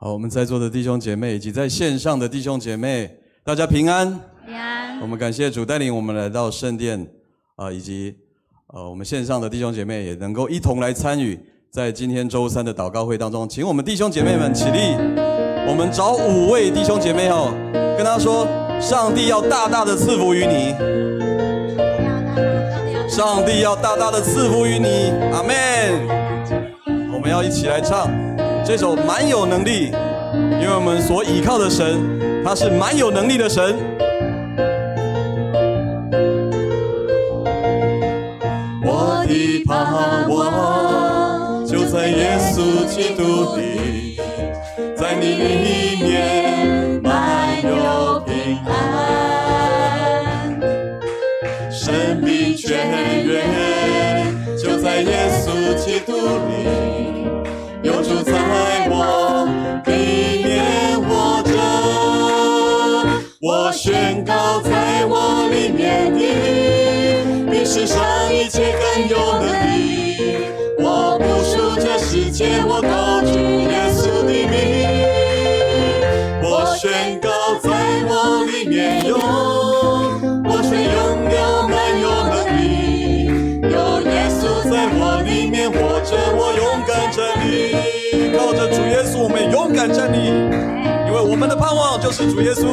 好，我们在座的弟兄姐妹以及在线上的弟兄姐妹，大家平安。平安。我们感谢主带领我们来到圣殿，以及我们线上的弟兄姐妹也能够一同来参与在今天周三的祷告会当中。请我们弟兄姐妹们起立，我们找5位弟兄姐妹跟他说：上帝要大大的赐福于你，上帝要大大的赐福于你，阿们。我们要一起来唱这首蛮有能力，因为我们所倚靠的神，他是蛮有能力的神。我的盼望就在耶稣基督里，在你里面满有平安，生命泉源就在耶稣基督里。有主在我里面活着，我宣告在我里面的比世上一切更有能力。我不属这世界，我高举耶稣的名。我宣告在我里面有，我却拥有满有能力。有耶稣在我里面活着，我勇敢站立。靠着主耶稣，我们勇敢站立，因为我们的盼望就是主耶稣。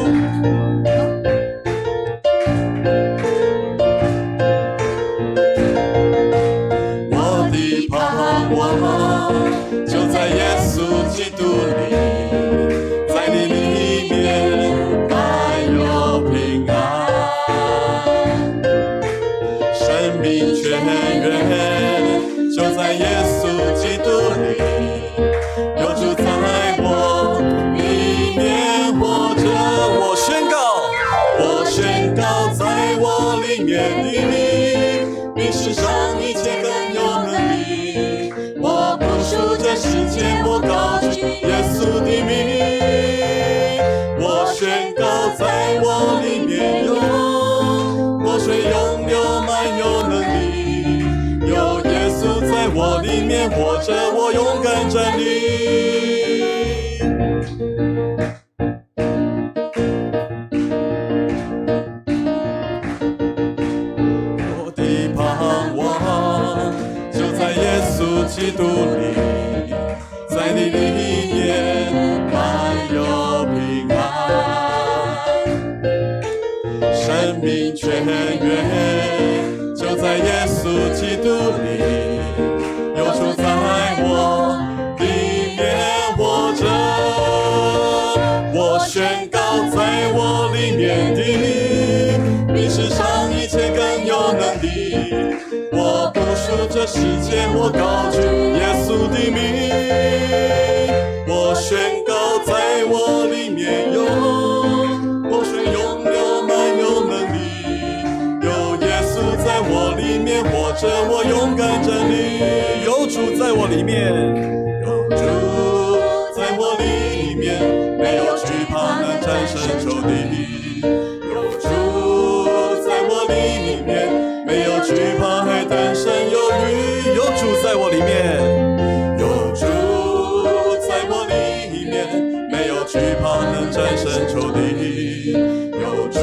我的盼望就在耶稣基督里，在你里面满有平安，生命泉源就在耶稣基督里。有主在我里面活着，我宣告在我里面的你，比世上一切更有能力。我不属这世界，我高举耶稣的名。我宣告在我里面有，我却拥有满有能力。有耶稣在我里面活着，我勇敢站立。我的盼望就在耶稣基督里，在你里面满有平安，生命泉源就在耶稣基督里。有主在我里面活着，我宣告在我里面的比世上一切更有能力。我不属这世界，我高举耶稣的名。我宣告在我里面有，我却拥有满有能力。有耶稣在我里面活着，我勇敢站立。有主在我里面，有主在我里面，没有惧怕能战胜仇敌。有主在我里面，没有惧怕还等神有余。有主在我里面，有主在我里面，没有惧怕能战胜仇敌。有主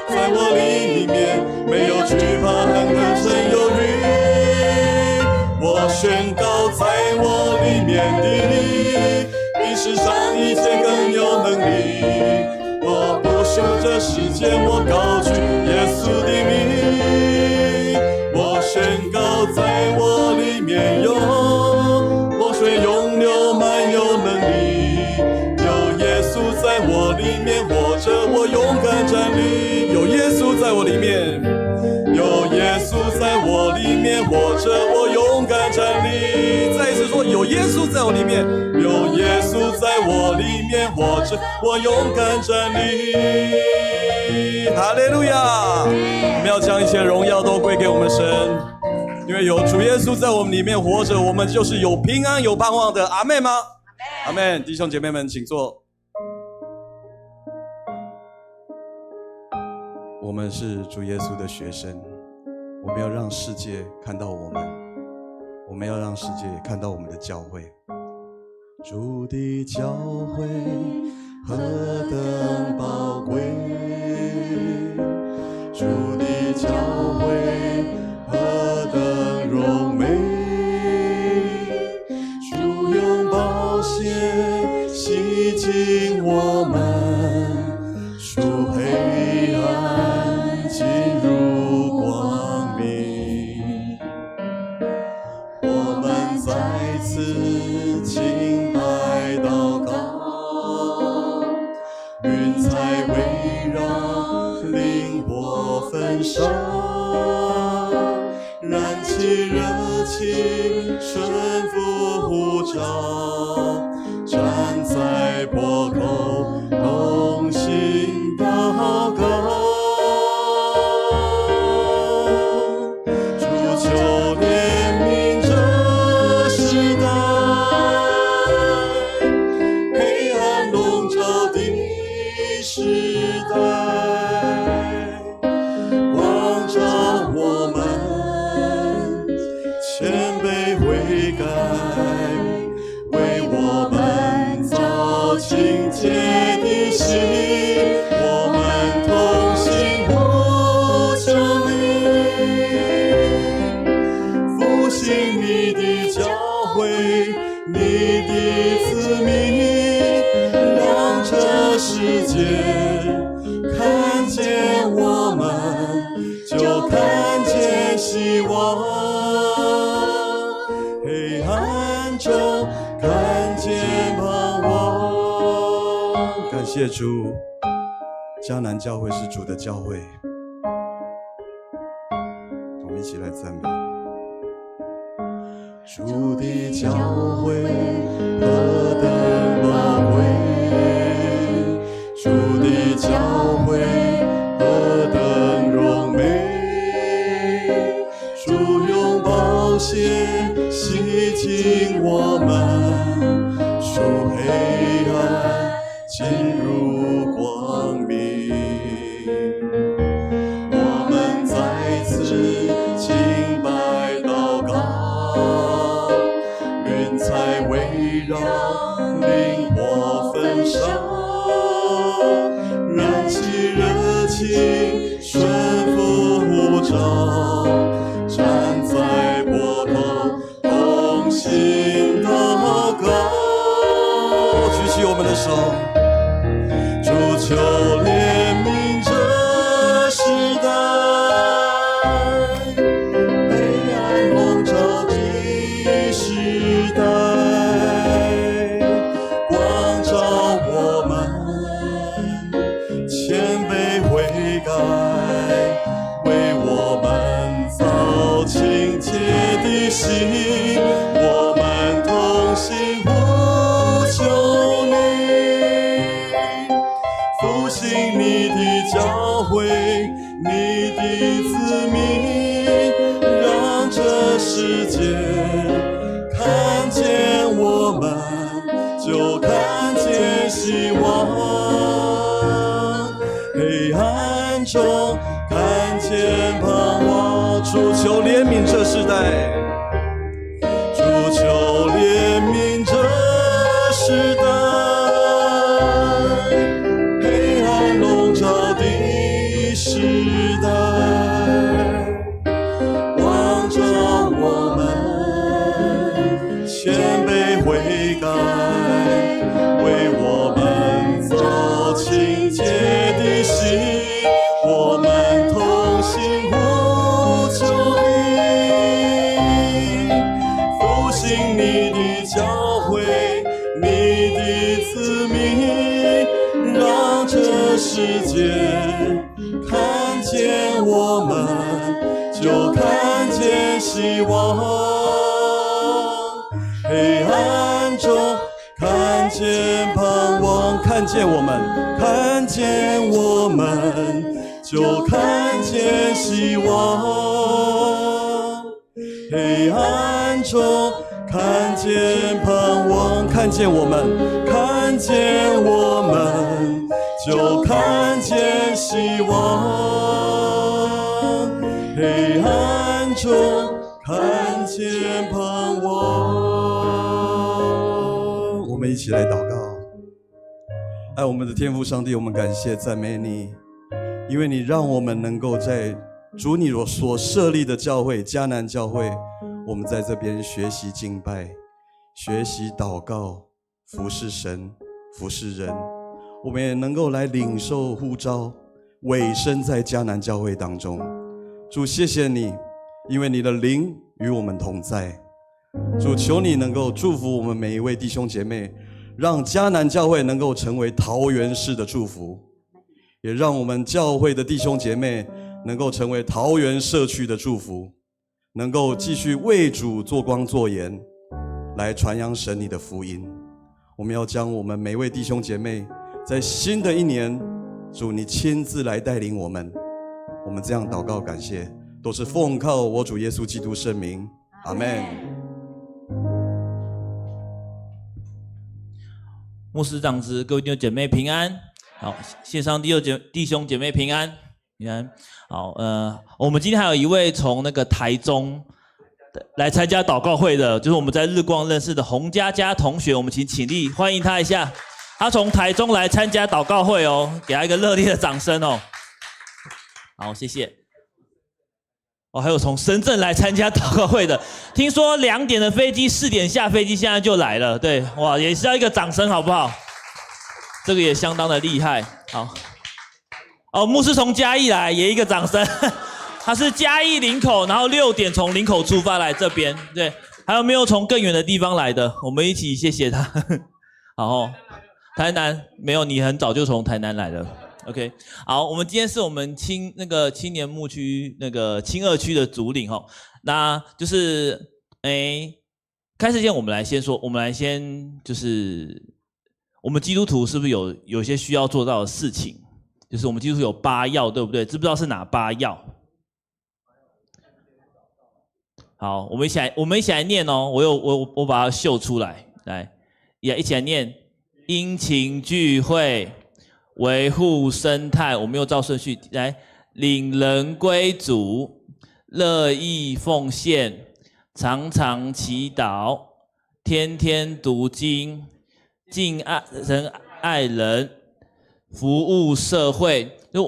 在我里面，没有惧怕还等神有余。我宣告在我里面的你，比世上一切更有能力。我不属这世界，我高举耶稣的名。我宣告在我里面有，我却拥有满有能力。有耶稣在我里面活着，我勇敢站立。有耶稣在我里面，有耶稣在我里面活着，我勇敢站立。再一次说，有耶稣在我里面，有耶稣在我里面活着，我勇敢站立。哈利路亚！我们要将一切荣耀都归给我们神，因为有主耶稣在我们里面活着，我们就是有平安有盼望的。阿们吗？阿们！弟兄姐妹们，请坐。我们是主耶稣的学生，我们要让世界看到我们，我们要让世界看到我们的教会。主的教诲何等宝贵，主的教诲何等荣美，主用宝血洗净我们，赎黑暗进入光明。我们再次敬拜祷告，云彩围绕，灵火焚烧，燃起热情，顺服呼召，站在坡口同心祷告。主求怜悯这时代，黑暗笼罩的时代，光照我们，谦卑悔改，为我们造清洁的心，我们同心呼求你，复兴你的教诲，你的子民，让这世界看见我们，就看见希望，黑暗中看见盼望。感谢主，迦南教会是主的教会，我们一起来赞美。主的教诲何等宝贵，主的教诲何等荣美，主用宝血洗净我们，赎黑暗进入光明。我们再次敬拜祷告，云彩围绕，灵火焚烧，燃起热情，顺服呼召，站在坡口同心祷告。举起我们的手，主求怜悯这时代，黑暗笼罩的时代，光照我们，谦卑悔改，为我们造清洁的心，我们同心呼求你，复兴你的教诲，你的子民，让这世界看见我们，就看见希望，黑暗中看见盼望。主求怜悯这世代，主求怜悯这时代，黑暗笼罩的时代，光照我们，谦卑悔改，为我们造清洁的心，我们同心呼求你，复兴你的教诲，你的子民，让这世界看见我们，就看见希望，黑暗中看见盼望。看见我们，看见我们，就看见希望，黑暗中看见盼望。看见我们，看见我们，就看见希望，黑暗中看见盼望。我起来祷告。爱我们的天父上帝，我们感谢赞美你，因为你让我们能够在主你所设立的教会迦南教会，我们在这边学习敬拜，学习祷告，服侍神，服侍人，我们也能够来领受呼召，委身在迦南教会当中。主，谢谢你，因为你的灵与我们同在。主，求你能够祝福我们每一位弟兄姐妹，让迦南教会能够成为桃园市的祝福，也让我们教会的弟兄姐妹能够成为桃园社区的祝福，能够继续为主做光做盐，来传扬神你的福音。我们要将我们每位弟兄姐妹在新的一年，主你亲自来带领我们。我们这样祷告感谢，都是奉靠我主耶稣基督圣名，阿们。牧师长子，各位弟兄姐妹平安。好，线上弟兄姐妹平安，平安。好，我们今天还有一位从那个台中来参加祷告会的，就是我们在日光认识的洪佳佳同学，我们请立欢迎他一下。他从台中来参加祷告会哦，给他一个热烈的掌声哦。好，谢谢。哦，还有从深圳来参加祷告会的，听说2点的飞机4点下飞机，现在就来了。对，哇，也是要一个掌声好不好？这个也相当的厉害。好，哦，牧师从嘉义来，也一个掌声。他是嘉义林口，然后6点从林口出发来这边。对，还有没有从更远的地方来的？我们一起谢谢他。好，台南没有，你很早就从台南来了。OK， 好，我们今天是我们青年牧区那个青2区的主领哈，那就是开始前我们来先就是我们基督徒是不是有些需要做到的事情？就是我们基督徒有8要，对不对？知不知道是哪8要？好，我们一起来念哦，我把它秀出来，来，也一起来念：殷勤聚会。维护生态，我们又照顺序来，领人归主，乐意奉献，常常祈祷，天天读经，敬爱人，服务社会。就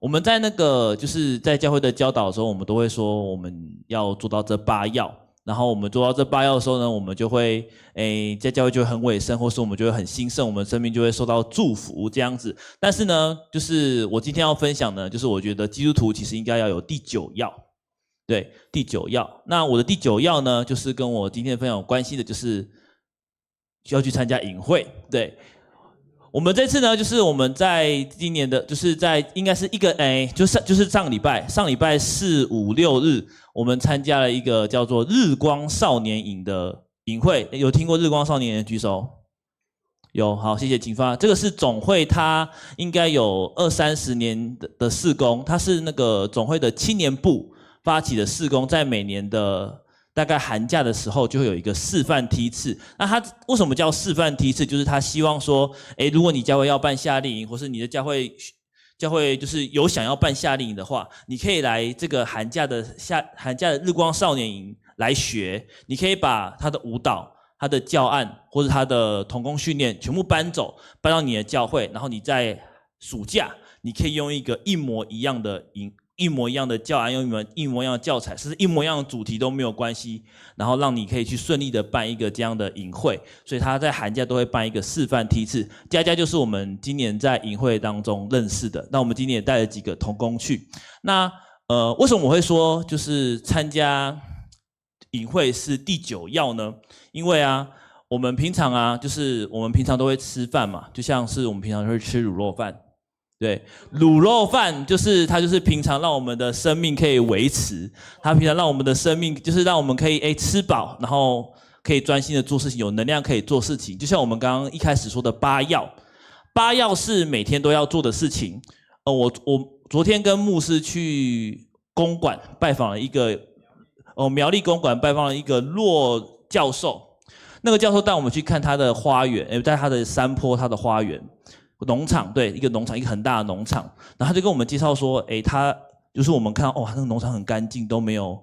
我们在那个就是在教会的教导的时候，我们都会说我们要做到这8要。然后我们做到这8要的时候呢，我们就会在教会就会很委身，或是我们就会很兴盛，我们生命就会受到祝福这样子。但是呢，就是我今天要分享呢，就是我觉得基督徒其实应该要有第9要，对，第9要。那我的第9要呢，就是跟我今天的分享有关系的，就是需要去参加营会。对，我们这次呢，就是我们在今年的，就是在应该是一个就是上礼拜4、5、6日。我们参加了一个叫做日光少年营的营会，有听过日光少年营的举手？有，好，谢谢请发。这个是总会，它应该有20-30年的事工，它是那个总会的青年部发起的事工，在每年的大概寒假的时候就会有一个示范梯次。那它为什么叫示范梯次？就是他希望说，如果你教会要办夏令营，或是你的教会就是有想要办夏令营的话，你可以来这个寒假的日光少年营来学。你可以把他的舞蹈、他的教案或者他的同工训练全部搬到你的教会，然后你在暑假你可以用一个一模一样的教案，用一模一样的教材，甚至一模一样的主题都没有关系，然后让你可以去顺利的办一个这样的营会。所以他在寒假都会办一个示范梯次。佳佳就是我们今年在营会当中认识的，那我们今年也带了几个同工去。那为什么我会说就是参加营会是第9要呢？因为我们平常都会吃饭嘛，就像是我们平常会吃卤肉饭。对，卤肉饭它就是平常让我们的生命可以维持，它平常让我们的生命就是让我们可以吃饱，然后可以专心的做事情，有能量可以做事情。就像我们刚刚一开始说的8要是每天都要做的事情。我昨天跟牧师去公馆拜访了一个苗栗公馆拜访了一个骆教授，那个教授带我们去看他的花园，在他的山坡他的花园。农场，对，一个农场，一个很大的农场，然后他就跟我们介绍说，他就是我们看到，那个农场很干净，都没有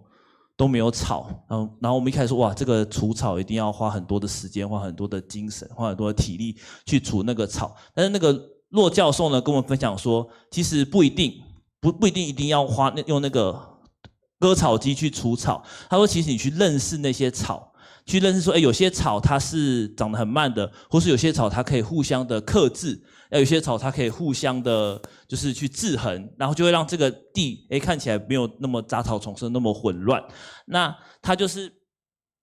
都没有草，然后我们一开始说哇，这个除草一定要花很多的时间，花很多的精神，花很多的体力去除那个草。但是那个骆教授呢跟我们分享说，其实不一定，不一定一定要用那个割草机去除草。他说，其实你去认识那些草，去认识说，有些草它是长得很慢的，或是有些草它可以互相的克制。有些草它可以互相的，就是去制衡，然后就会让这个地看起来没有那么杂草丛生，那么混乱。那它就是，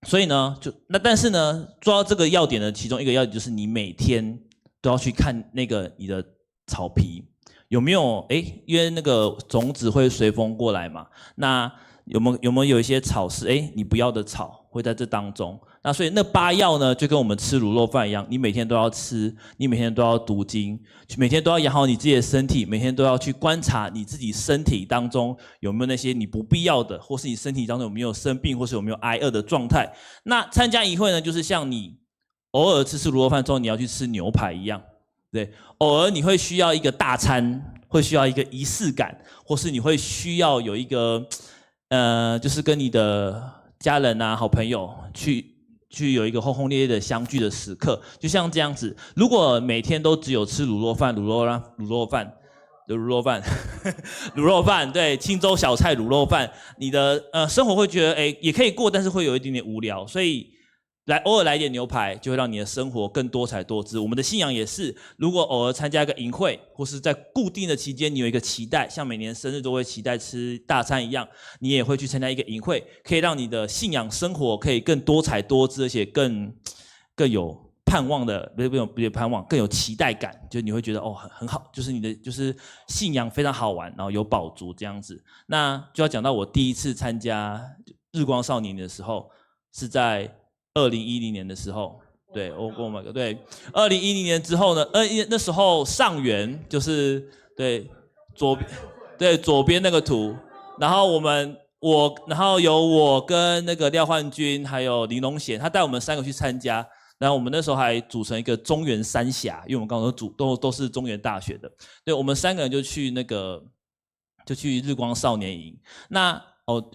所以呢，但是呢，做到这个要点的其中一个要点就是你每天都要去看那个你的草皮有没有因为那个种子会随风过来嘛，那有没有一些草是你不要的草会在这当中。那所以那8要呢，就跟我们吃卤肉饭一样，你每天都要吃，你每天都要读经，每天都要养好你自己的身体，每天都要去观察你自己身体当中有没有那些你不必要的，或是你身体当中有没有生病，或是有没有挨饿的状态。那参加营会呢，就是像你偶尔吃卤肉饭之后，你要去吃牛排一样，对，偶尔你会需要一个大餐，会需要一个仪式感，或是你会需要有一个就是跟你的家人啊、好朋友去有一个轰轰烈烈的相聚的时刻，就像这样子。如果每天都只有吃卤肉饭，对，青州小菜卤肉饭，你的生活会觉得也可以过，但是会有一点点无聊，所以偶尔来一点牛排，就会让你的生活更多彩多姿。我们的信仰也是，如果偶尔参加一个营会，或是在固定的期间，你有一个期待，像每年生日都会期待吃大餐一样，你也会去参加一个营会，可以让你的信仰生活可以更多彩多姿，而且更有盼望的，不是盼望，更有期待感，就你会觉得很好，就是你的就是信仰非常好玩，然后有饱足这样子。那就要讲到我第一次参加日光少年的时候，是在2010年的时候，对，我跟我们对，2010年之后呢，那时候上元就是对左边那个图，然后然后有我跟那个廖焕君还有林龙贤，他带我们3个去参加，然后我们那时候还组成一个中原三峡，因为我们刚刚都是中原大学的，对，我们3个人就去日光少年营，那。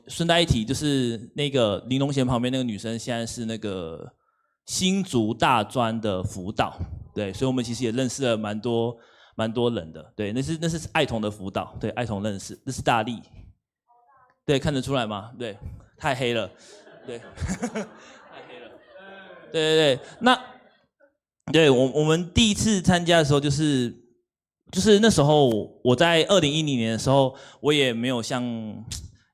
顺带一提，就是那个林龙贤旁边那个女生，现在是那个新竹大专的辅导，对，所以我们其实也认识了蛮多人的，对，那是爱童的辅导，对，爱童认识，那是大力，对，看得出来吗？对，太黑了，对，太黑了，对，那对我们第一次参加的时候，就是那时候我在2010年的时候，我也没有像。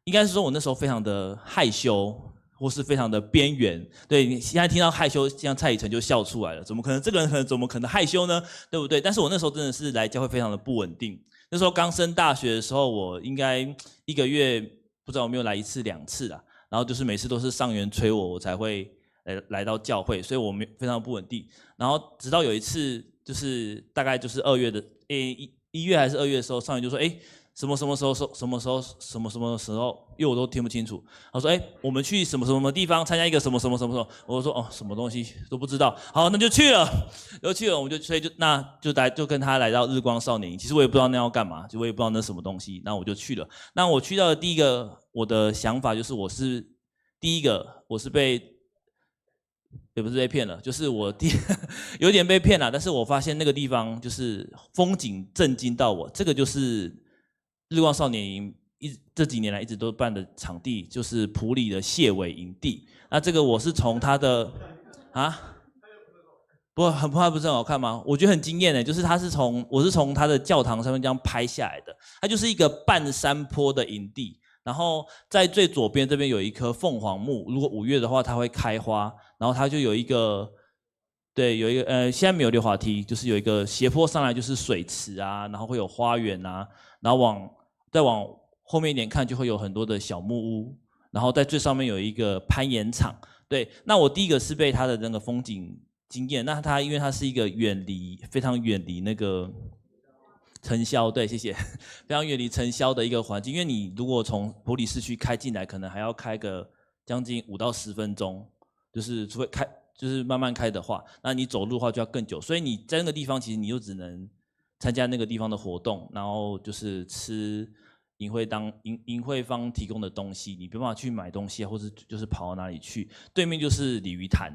应该是说，我那时候非常的害羞，或是非常的边缘。对，你现在听到害羞，像蔡以诚就笑出来了。怎么可能？这个人怎么可能害羞呢？对不对？但是我那时候真的是来教会非常的不稳定。那时候刚升大学的时候，我应该1个月不知道有没有来1次2次啦。然后就是每次都是上元催我才会来到教会，所以我非常不稳定。然后直到有一次，就是大概就是2月的1月还是2月的时候，上元就说什么时候，因为我都听不清楚。他说：“我们去什么地方参加一个什么。”我说：“什么东西都不知道。”好，那就去了，我们就跟他来到日光少年营。其实我也不知道那要干嘛，我也不知道那什么东西。那我就去了。那我去到的第一个，我的想法就是我是也不是被骗了，就是有点被骗了。但是我发现那个地方就是风景震惊到我，这个就是。日光少年营这几年来一直都办的场地就是埔里的谢伟营地。那这个我是从他的不是很好看吗？我觉得很惊艳就是我是从他的教堂上面这样拍下来的。它就是一个半山坡的营地，然后在最左边这边有一棵凤凰木，如果5月的话它会开花，然后它就有一个。对，有一个现在没有溜滑梯，就是有一个斜坡上来就是水池啊，然后会有花园啊，然后再往后面一点看就会有很多的小木屋，然后在最上面有一个攀岩场。对，那我第一个是被它的那个风景惊艳，那因为它是一个非常远离那个尘嚣，对，谢谢，非常远离尘嚣的一个环境，因为你如果从埔里市区开进来，可能还要开个将近5到10分钟，就是除非就是慢慢开的话，那你走路的话就要更久，所以你在那个地方其实你就只能参加那个地方的活动，然后就是吃营会方提供的东西，你没办法去买东西，或是就是跑到哪里去。对面就是鲤鱼潭，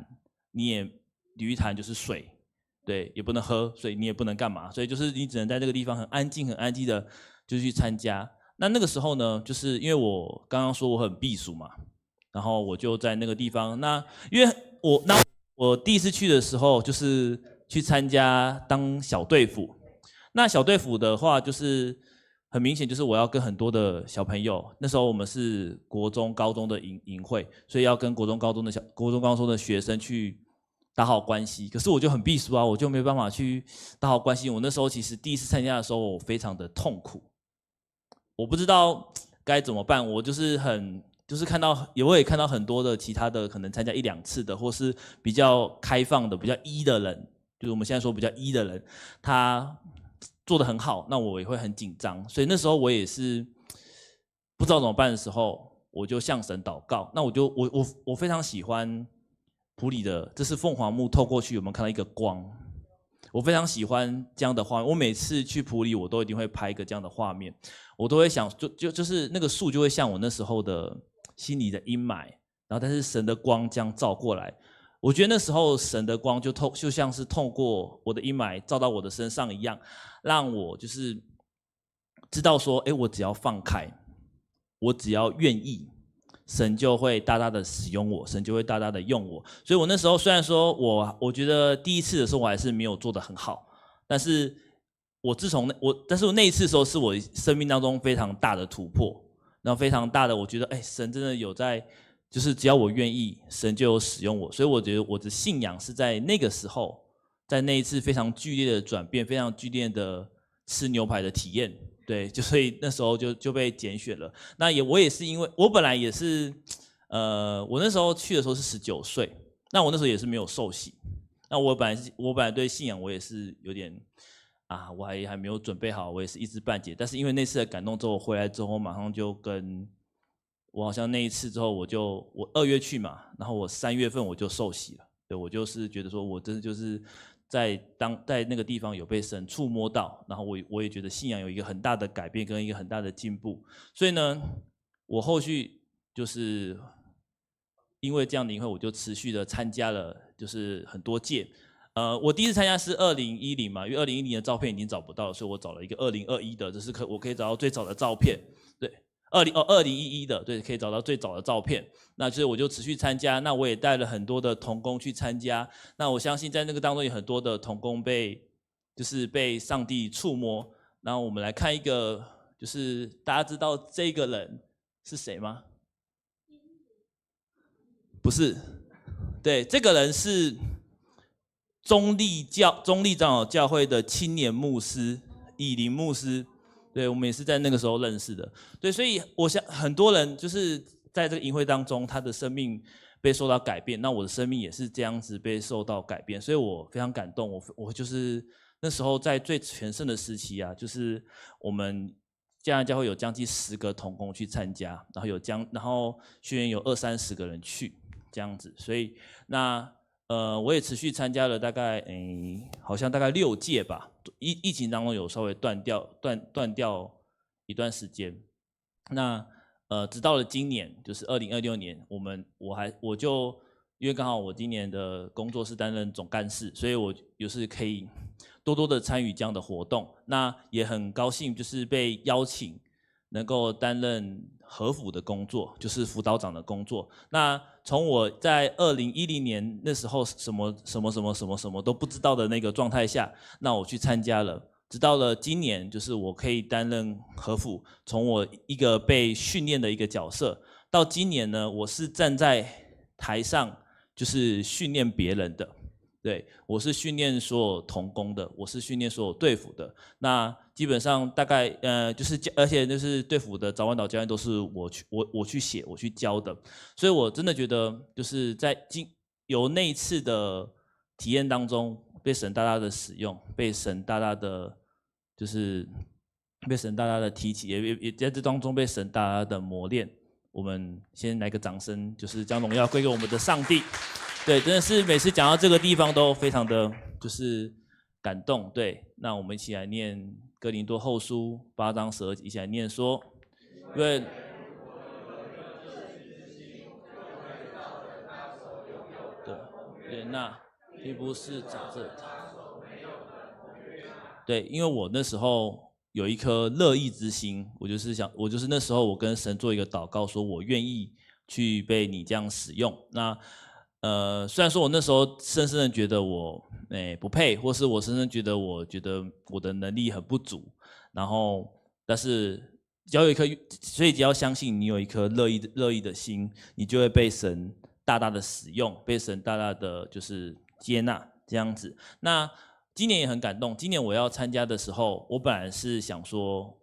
鲤鱼潭就是水，对，也不能喝，所以你也不能干嘛，所以就是你只能在这个地方很安静的就去参加。那个时候呢，就是因为我刚刚说我很避暑嘛，然后我就在那个地方。那因为我第一次去的时候，就是去参加当小队辅。那小队辅的话，就是很明显，就是我要跟很多的小朋友，那时候我们是国中、高中的营会，所以要跟国中、高中的学生去打好关系。可是我就很避暑啊，我就没办法去打好关系。我那时候其实第一次参加的时候，我非常的痛苦，我不知道该怎么办。我就是我也看到很多的其他的可能参加1、2次的，或是比较开放的、比较的人，就是我们现在说比较的人，他做得很好，那我也会很紧张。所以那时候我也是不知道怎么办的时候，我就向神祷告。那我非常喜欢埔里的，这是凤凰木透过去，有没有看到一个光？我非常喜欢这样的画面。我每次去埔里，我都一定会拍一个这样的画面。我都会想，就是那个树就会像我那时候的心里的阴霾，然后但是神的光这样照过来。我觉得那时候神的光就像是透过我的阴霾照到我的身上一样，让我就是知道说，我只要放开，我只要愿意，神就会大大的使用我，神就会大大的用我。所以我那时候虽然说我觉得第一次的时候我还是没有做得很好，但是我那一次的时候是我生命当中非常大的突破，然后非常大的，我觉得神真的有在，就是只要我愿意，神就有使用我。所以我觉得我的信仰是在那个时候，在那一次非常剧烈的转变，非常剧烈的吃牛排的体验，对，所以那时候就被拣选了。那我也是因为我本来也是，我那时候去的时候是19岁，那我那时候也是没有受洗。那我本来对信仰我也是有点我还没有准备好，我也是一知半解。但是因为那次的感动之后，我回来之后马上就我好像那一次之后，我2月去嘛，然后我3月份我就受洗了。对，我就是觉得说我真的就是在那个地方有被神触摸到，然后我也觉得信仰有一个很大的改变跟一个很大的进步。所以呢，我后续就是因为这样的营会，我就持续的参加了，就是很多届。我第一次参加是2010嘛，因为2010的照片已经找不到了，所以我找了一个2021的，这是我可以找到最早的照片。对，2011的，对，可以找到最早的照片。那就是我就持续参加，那我也带了很多的同工去参加。那我相信在那个当中有很多的同工就是被上帝触摸。然后我们来看一个，就是大家知道这个人是谁吗？不是，对，这个人是中立长老教会的青年牧师以林牧师，对，我们也是在那个时候认识的。对，所以我想很多人就是在这个营会当中，他的生命被受到改变，那我的生命也是这样子被受到改变，所以我非常感动。我就是那时候在最全盛的时期就是我们嘉南教会有将近10个同工去参加，然后学员有20-30个人去这样子，所以我也持续参加了大概好像大概6届吧，疫情当中有稍微断掉一段时间。那直到了今年，就是2026年，我就因为刚好我今年的工作是担任总干事，所以我就是可以多多的参与这样的活动。那也很高兴，就是被邀请能够担任和辅的工作，就是辅导长的工作。那从我在2010年那时候什么都不知道的那个状态下，那我去参加了。直到了今年，就是我可以担任和辅，从我一个被训练的一个角色，到今年呢，我是站在台上，就是训练别人的。对，我是训练所有同工的，我是训练所有队辅的。那基本上大概而且就是队辅的早晚祷教练都是我去写，我去教的。所以我真的觉得就是在由那一次的体验当中，被神大大的使用，被神大大的提起，也在这当中被神大大的磨练。我们先来个掌声，就是将荣耀归给我们的上帝。对，真的是每次讲到这个地方都非常的就是感动。对，那我们一起来念哥林多后书8章12节，一起来念说：对。对，那并不是找这他。对，因为我那时候有一颗乐意之心，我就是那时候我跟神做一个祷告，说我愿意去被你这样使用。那虽然说我那时候深深的觉得我不配，或是我深深觉得我的能力很不足，然后但是只要有一颗，所以只要相信你有一颗乐意的心，你就会被神大大的使用，被神大大的就是接纳这样子。那今年也很感动，今年我要参加的时候，我本来是想说，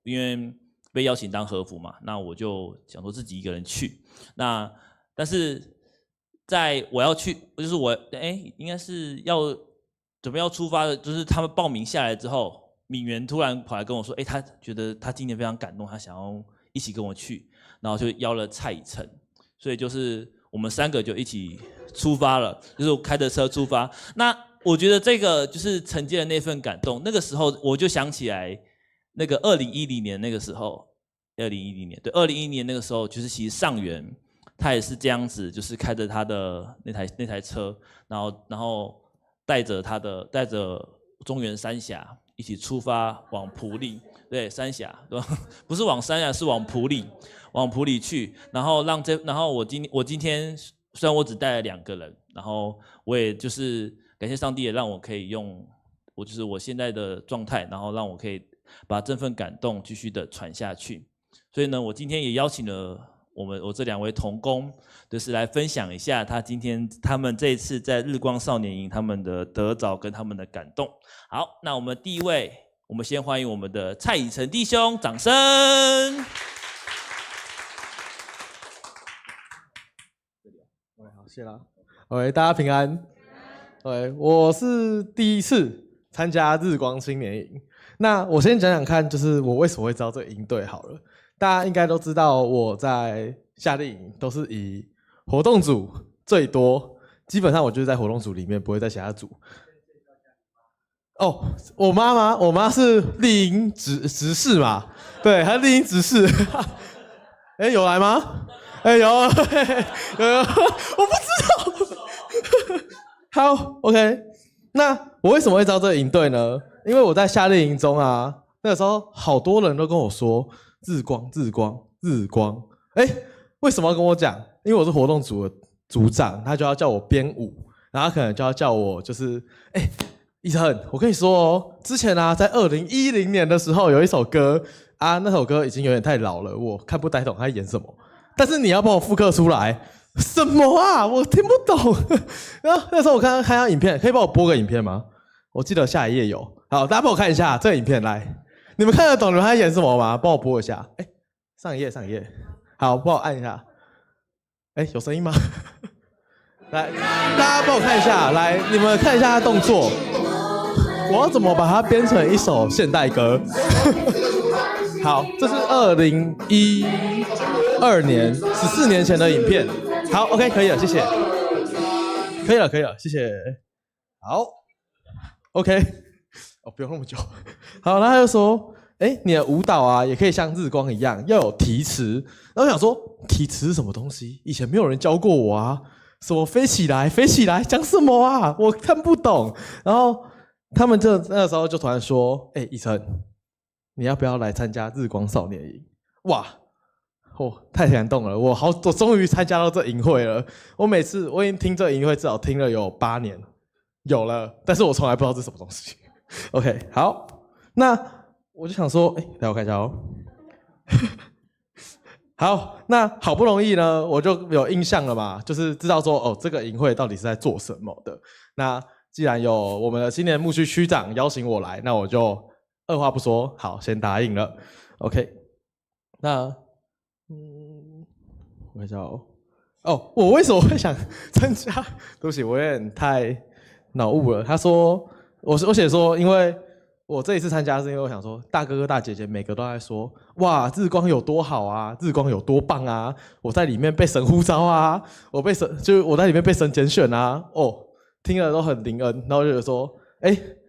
因为被邀请当和服嘛，那我就想说自己一个人去。那但是在我要去，就是我应该是要准备要出发的，就是他们报名下来之后，敏媛突然跑来跟我说，他觉得他今年非常感动，他想要一起跟我去，然后就邀了蔡以诚，所以就是我们3个就一起出发了，就是我开着车出发。那我觉得这个就是承接的那份感动，那个时候我就想起来那个2010年那个时候，2010年对，2010年那个时候就是其实上元他也是这样子，就是开着他的那台车，然后带着中原三峡一起出发往埔里，对，三峡对吧？不是往三峡，是往埔里去，然后我今天虽然我只带了2个人，然后我也就是感谢上帝也让我可以用我现在的状态，然后让我可以把这份感动继续的传下去。所以呢，我今天也邀请了我这2位同工，就是来分享一下他们这一次在日光少年营他们的得着跟他们的感动。好，那我们第一位，我们先欢迎我们的蔡以诚弟兄，掌声。好，谢啦。OK， 大家平安。OK， 我是第一次参加日光青年营。那我先讲讲看，就是我为什么会知道这个营队好了。大家应该都知道，我在夏令营都是以活动组最多，基本上我就是在活动组里面，不会在其他组。哦，我妈是丽英执事嘛，对，她是丽英执事。有来吗？有，我不知道。好 ，OK。那我为什么会知道这个营队呢？因为我在夏令营中啊，那个时候好多人都跟我说日光。为什么要跟我讲？因为我是活动组的组长，他就要叫我编舞，然后他可能就要叫我就是以诚，我跟你说哦，之前啊，在2010年的时候有一首歌啊，那首歌已经有点太老了，我看不太懂他在演什么，但是你要帮我复刻出来。什么啊？我听不懂。然后那时候我看到影片，可以帮我播个影片吗？我记得下一页有。好，大家帮我看一下这个影片，来，你们看得懂他在演什么吗？帮我播一下。上一页。好，帮我按一下。有声音吗？来，大家帮我看一下，来，你们看一下他动作。我要怎么把它编成一首现代歌？好，这是2012年，14年前的影片。好 ，OK， 可以了，谢谢。可以了，谢谢。好 ，OK， 不用那么久。好，然后他就说，你的舞蹈啊，也可以像日光一样，要有提词。然后我想说，提词是什么东西？以前没有人教过我啊。什么飞起来，讲什么啊？我看不懂。然后他们那个时候就突然说，以诚，你要不要来参加日光少年营？哇！太感动了！我终于参加到这营会了。我已经听这营会至少听了有8年，有了，但是我从来不知道这是什么东西。OK， 好，那我就想说，来我看一下哦。好，那好不容易呢，我就有印象了嘛，就是知道说，这个营会到底是在做什么的。那既然有我们的青年牧区区长邀请我来，那我就二话不说，好，先答应了。OK， 那。我看一下我为什么会想参加？对不起，我有点太脑雾了。他说，我写说，因为我这一次参加是因为我想说，大哥哥大姐姐每个都在说，哇，日光有多好啊，日光有多棒啊，我在里面被神呼召啊，我在里面被神拣选啊，听了都很灵恩，然后就说，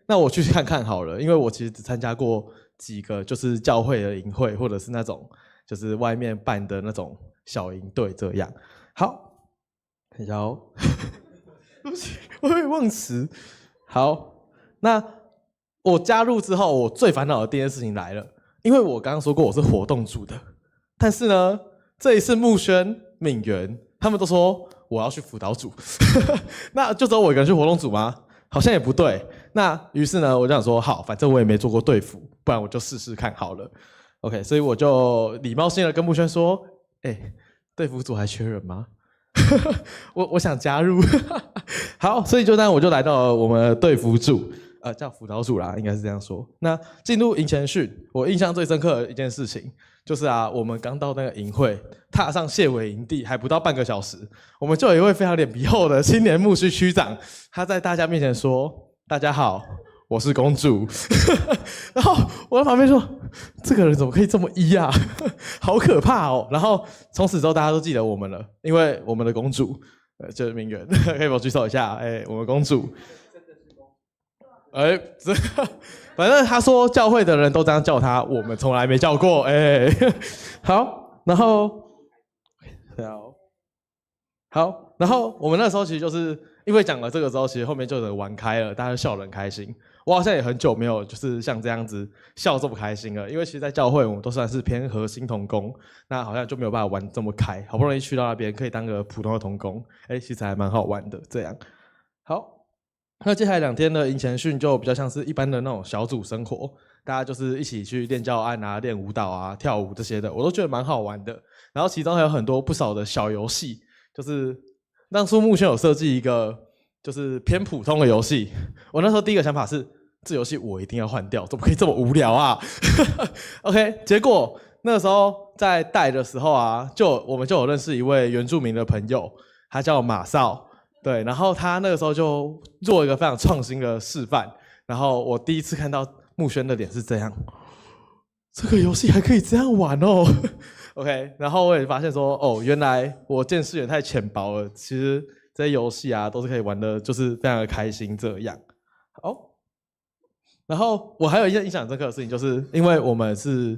那我去看看好了，因为我其实只参加过几个就是教会的营会，或者是那种。就是外面办的那种小营队这样。好，看一下哦，对不起，我会忘词。好，那我加入之后，我最烦恼的第一件事情来了，因为我刚刚说过我是活动组的，但是呢，这一次木轩、敏源他们都说我要去辅导组，那就只有我一个人去活动组吗？好像也不对。那于是呢，我就想说，好，反正我也没做过队服，不然我就试试看好了。OK， 所以我就礼貌性的跟木轩说，队服组还缺人吗？我想加入。好，所以就这样我就来到了我们队服组，叫辅导组啦，应该是这样说。那进入营前训，我印象最深刻的一件事情就是我们刚到那个营会，踏上谢伟营地还不到半个小时，我们就有一位非常脸皮厚的青年牧师区长，他在大家面前说：“大家好，我是公主。”然后我在旁边说：“这个人怎么可以这么啊？好可怕哦！”然后从此之后大家都记得我们了，因为我们的公主就是明媛，可以帮我举手一下？我们公主。反正他说教会的人都这样叫他，我们从来没叫过。好，然后好，然后我们那时候其实就是因为讲了这个之后，其实后面就能玩开了，大家就笑得很开心。我好像也很久没有就是像这样子笑这么开心了，因为其实在教会我们都算是偏核心同工，那好像就没有办法玩这么开。好不容易去到那边可以当个普通的同工，其实还蛮好玩的。这样好。那接下来2天的营前训就比较像是一般的那种小组生活，大家就是一起去练教案练舞蹈跳舞这些的，我都觉得蛮好玩的。然后其中还有很多不少的小游戏，就是当初木轩有设计一个就是偏普通的游戏，我那时候第一个想法是这游戏我一定要换掉，怎么可以这么无聊啊？OK， 结果那个时候在带的时候我们就有认识一位原住民的朋友，他叫马少。对，然后他那个时候就做一个非常创新的示范，然后我第一次看到木轩的脸是这样，这个游戏还可以这样玩哦。OK， 然后我也发现说，原来我见识也太浅薄了，其实这些游戏都是可以玩的，就是非常的开心这样。好，然后我还有一件印象深刻的事情，就是因为我们是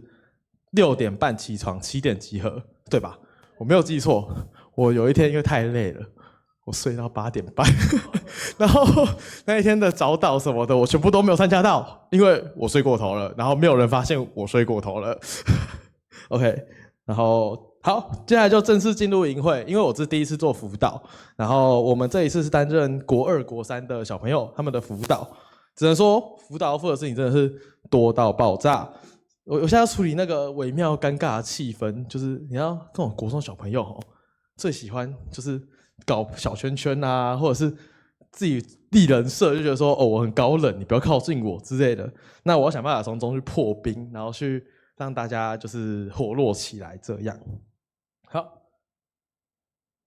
6点半起床，7点集合，对吧？我没有记错，我有一天因为太累了。我睡到8点半，然后那一天的早祷什么的，我全部都没有参加到，因为我睡过头了，然后没有人发现我睡过头了。OK， 然后好，接下来就正式进入营会，因为我是第一次做辅导，然后我们这一次是担任国2、国3的小朋友他们的辅导，只能说辅导要负的事情真的是多到爆炸。我现在要处理那个微妙尴尬的气氛，就是你要这种国中小朋友最喜欢就是搞小圈圈或者是自己立人设，就觉得说我很高冷，你不要靠近我之类的。那我要想办法从中去破冰，然后去让大家就是活络起来这样。好，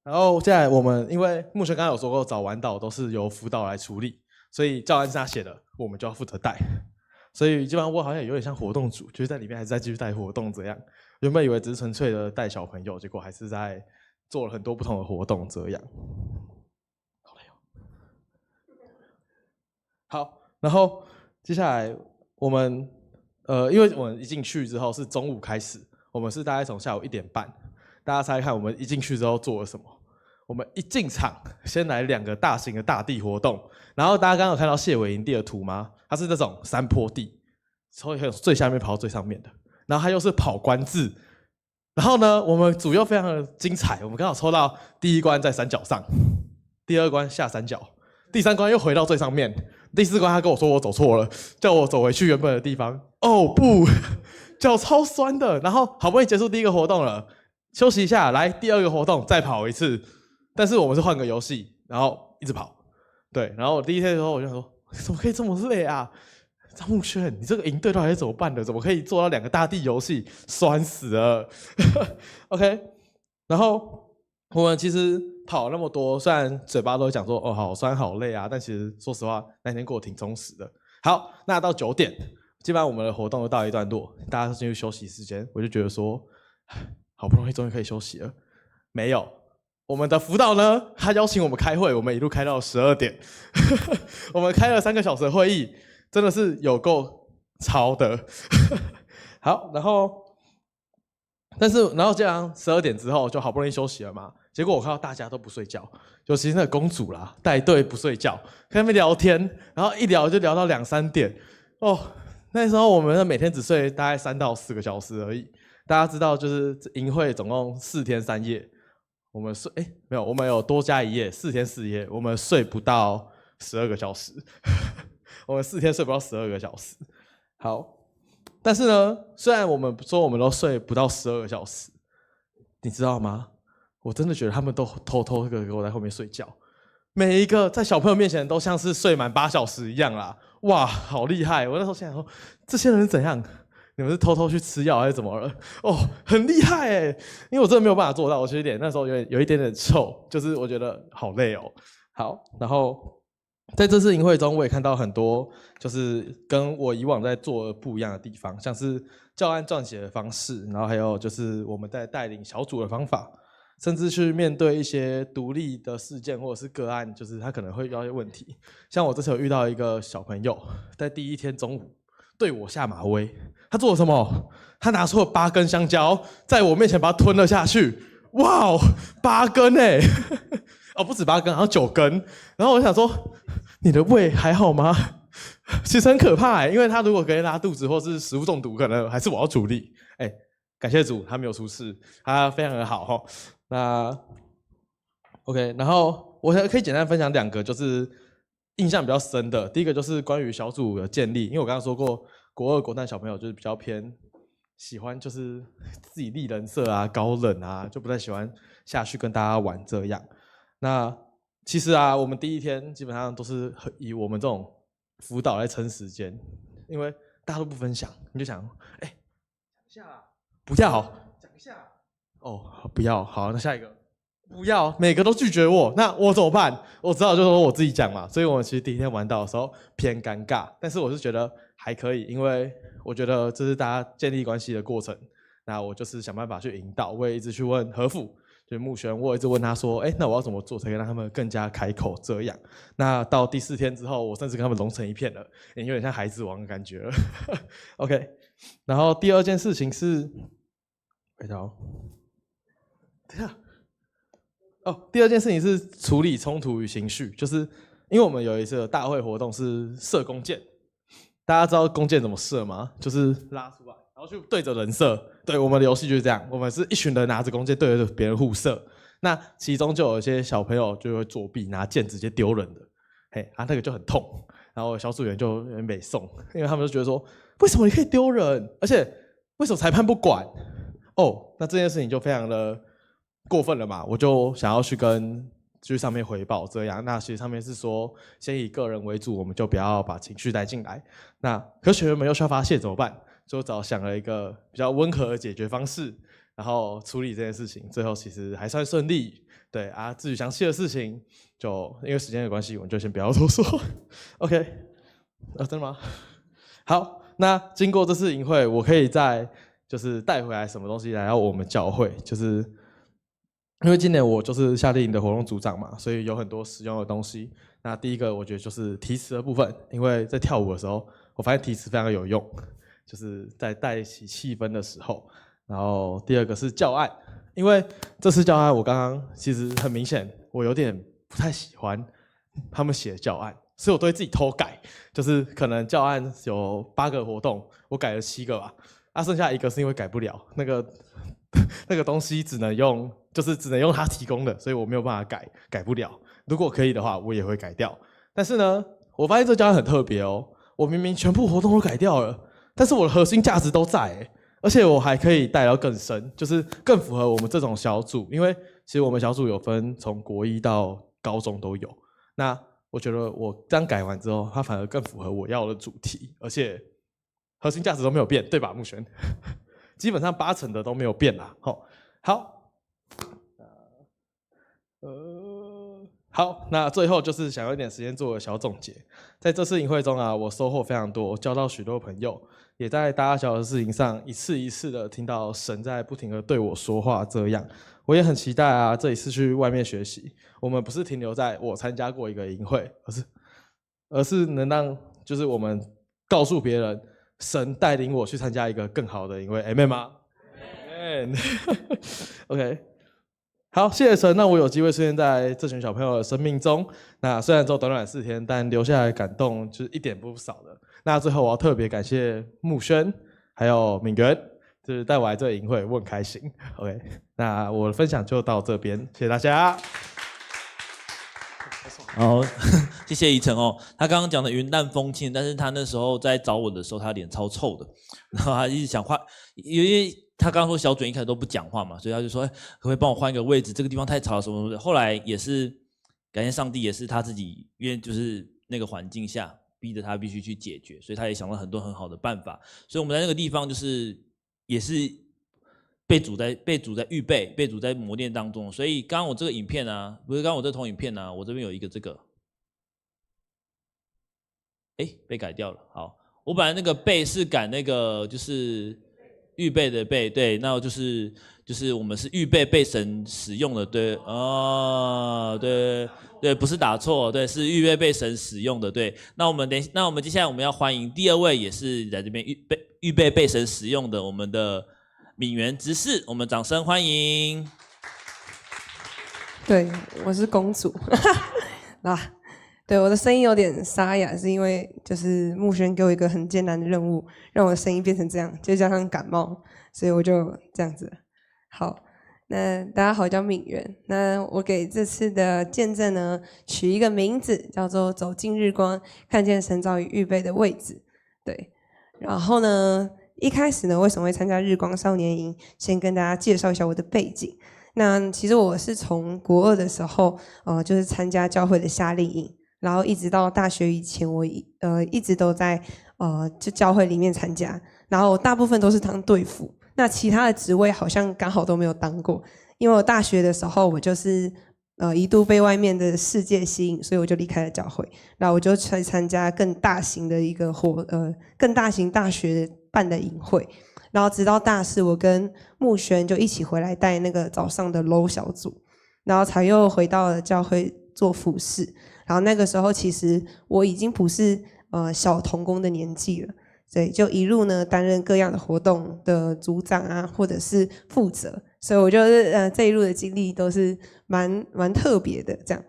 然后接下来我们因为木轩刚刚有说过早晚导都是由辅导来处理，所以教案是他写的，我们就要负责带。所以基本上我好像有点像活动组，就是在里面还是在继续带活动这样。原本以为只是纯粹的带小朋友，结果还是在做了很多不同的活动这样。好累哦。好，然后接下来我们因为我们一进去之后是中午开始，我们是大概从下午1点半。大家猜看我们一进去之后做了什么？我们一进场先来2个大型的大地活动，然后大家刚刚有看到谢伟营地的图吗？它是那种山坡地，从最下面跑到最上面的，然后它又是跑关字。然后呢，我们组又非常的精彩，我们刚好抽到第1关在山脚上，第2关下山脚，第3关又回到最上面，第4关他跟我说我走错了，叫我走回去原本的地方。哦不，脚超酸的。然后好不容易结束第1个活动了，休息一下，来第2个活动再跑一次。但是我们是换个游戏，然后一直跑。对，然后我第1天的时候我就说，怎么可以这么累啊？张木轩，你这个营队到底是怎么办的？怎么可以做到2个大地游戏？酸死了。OK， 然后我们其实跑那么多，虽然嘴巴都讲说好酸好累啊，但其实说实话那天过得挺充实的。好，那到9点，基本上我们的活动都到一段落，大家进入休息时间，我就觉得说，好不容易终于可以休息了，没有。我们的辅导呢，他邀请我们开会，我们一路开到12点，我们开了3个小时的会议，真的是有够超的。好，然后但是然后这样12点之后就好不容易休息了嘛，结果我看到大家都不睡觉，尤其是那个公主啦，带队不睡觉，跟他们聊天，然后一聊就聊到2、3点。哦，那时候我们每天只睡大概3到4个小时而已。大家知道，就是营会总共4天3夜，我们睡没有，我们有多加1夜，4天4夜，我们睡不到12个小时，我们4天睡不到12个小时。好。但是呢，虽然我们说我们都睡不到12个小时，你知道吗？我真的觉得他们都偷偷给我在后面睡觉，每一个在小朋友面前都像是睡满8小时一样啦！哇，好厉害！我那时候心想说，这些人是怎样？你们是偷偷去吃药还是怎么了？哦，很厉害哎！因为我真的没有办法做到，我其实那时候有一点点臭，就是我觉得好累哦。好，然后。在这次营会中，我也看到很多就是跟我以往在做的不一样的地方，像是教案撰写的方式，然后还有就是我们在带领小组的方法，甚至去面对一些独立的事件或者是个案，就是他可能会遇到一些问题。像我这次有遇到一个小朋友，在第1天中午对我下马威，他做了什么？他拿出了8根香蕉，在我面前把它吞了下去。哇哦，8根哎！哦，不止8根，好像9根。然后我想说，你的胃还好吗？其实很可怕因为他如果可以拉肚子或是食物中毒，可能还是我要处理。感谢主，他没有出事，他非常的好哈。那 OK， 然后我可以简单分享2个，就是印象比较深的。第一个就是关于小组的建立，因为我刚刚说过，国2、国3小朋友就是比较偏喜欢就是自己立人设啊、高冷啊，就不太喜欢下去跟大家玩这样。那其实啊，我们第1天基本上都是以我们这种辅导来撑时间，因为大家都不分享，你就想，讲一下啦，不要，讲一下，哦，不要，好，那下一个，不要，每个都拒绝我，那我怎么办？我只好就说我自己讲嘛。所以我们其实第1天玩到的时候偏尴尬，但是我是觉得还可以，因为我觉得这是大家建立关系的过程。那我就是想办法去引导，我也一直去问何父。就是慕璇，我一直问他说：“那我要怎么做才可以让他们更加开口？”这样，那到第4天之后，我甚至跟他们融成一片了，有点像孩子王的感觉了。OK， 然后第2件事情是，等一下，第2件事情是处理冲突与情绪，就是因为我们有一次大会活动是射弓箭，大家知道弓箭怎么射吗？就是拉出来。然后去对着人射，对，我们的游戏就是这样，我们是一群人拿着弓箭对着别人互射，那其中就有一些小朋友就会作弊，拿箭直接丢人的，那个就很痛，然后小组员就有点北宋，因为他们就觉得说，为什么你可以丢人，而且为什么裁判不管？那这件事情就非常的过分了嘛，我就想要去上面回报这样，那其实上面是说先以个人为主，我们就不要把情绪带进来，那可学员们又需要发泄怎么办？就想了一个比较温和的解决方式，然后处理这件事情，最后其实还算顺利。对啊，至于详细的事情，就因为时间的关系，我们就先不要多说。OK， 真的吗？好，那经过这次营会，我可以就是带回来什么东西来到我们教会，就是因为今年我就是夏令营的活动组长嘛，所以有很多实用的东西。那第一个我觉得就是提词的部分，因为在跳舞的时候，我发现提词非常有用。就是在带起气氛的时候，然后第2个是教案，因为这次教案我刚刚其实很明显，我有点不太喜欢他们写的教案，所以我都会自己偷改，就是可能教案有8个活动，我改了7个吧，剩下1个是因为改不了，那个东西只能用他提供的，所以我没有办法改不了。如果可以的话，我也会改掉。但是呢，我发现这教案很特别哦，我明明全部活动都改掉了。但是我的核心价值都在而且我还可以带到更深，就是更符合我们这种小组，因为其实我们小组有分从国1到高中都有。那我觉得我这样改完之后，它反而更符合我要的主题，而且核心价值都没有变，对吧，慕璇？基本上80%的都没有变啦。好，好，那最后就是想要一点时间做个小总结。在这次营会中啊，我收获非常多，交到许多朋友，也在大大小小的事情上一次一次的听到神在不停的对我说话。这样，我也很期待啊，这一次去外面学习，我们不是停留在我参加过一个营会，而是能让就是我们告诉别人，神带领我去参加一个更好的营会。Amen 吗？ OK， 好，谢谢神。那我有机会出现在这群小朋友的生命中。那虽然只有短短4天，但留下来的感动就是一点不少的。那最后我要特别感谢木轩还有敏源，就是带我来这个营会，我很开心。OK， 那我的分享就到这边，谢谢大家。好，谢谢宜晨哦。他刚刚讲的云淡风轻，但是他那时候在找我的时候，他脸超臭的，然后他一直想换，因为他刚刚说小准一开始都不讲话嘛，所以他就说，可不可以帮我换一个位置？这个地方太吵了什么什么的。后来也是感谢上帝，也是他自己，因为就是那个环境下逼着他必须去解决，所以他也想了很多很好的办法。所以我们在那个地方就是也是被主在预备，被主在磨练当中。所以刚刚我这个影片啊，不是刚刚我这投影片啊，我这边有一个这个，被改掉了。好，我本来那个备是改那个就是预备的备，对，那就是我们是预备被神使用的，对，哦，对，不是打错，对，是预备被神使用的，对。那我们接下来我们要欢迎第2位，也是在这边预备被神使用的我们的敏源执事，我们掌声欢迎。对，我是公主啊。对，我的声音有点沙哑，是因为就是木轩给我一个很艰难的任务，让我的声音变成这样，就加上感冒，所以我就这样子。好，那大家好，我叫敏源。那我给这次的见证呢，取一个名字叫做"走进日光，看见神早已预备的位置"。对，然后呢，一开始呢，为什么会参加日光少年营？先跟大家介绍一下我的背景。那其实我是从国2的时候，就是参加教会的夏令营。然后一直到大学以前，我一直都在就教会里面参加，然后大部分都是当队副，那其他的职位好像刚好都没有当过，因为我大学的时候我就是一度被外面的世界吸引，所以我就离开了教会，然后我就去参加更大型的一个更大型大学办的营会，然后直到大4，我跟木轩就一起回来带那个早上的 low 小组，然后才又回到了教会做服事。然后那个时候其实我已经不是小童工的年纪了，所以就一路呢担任各样的活动的组长啊，或者是负责，所以我就是这一路的经历都是蛮特别的这样。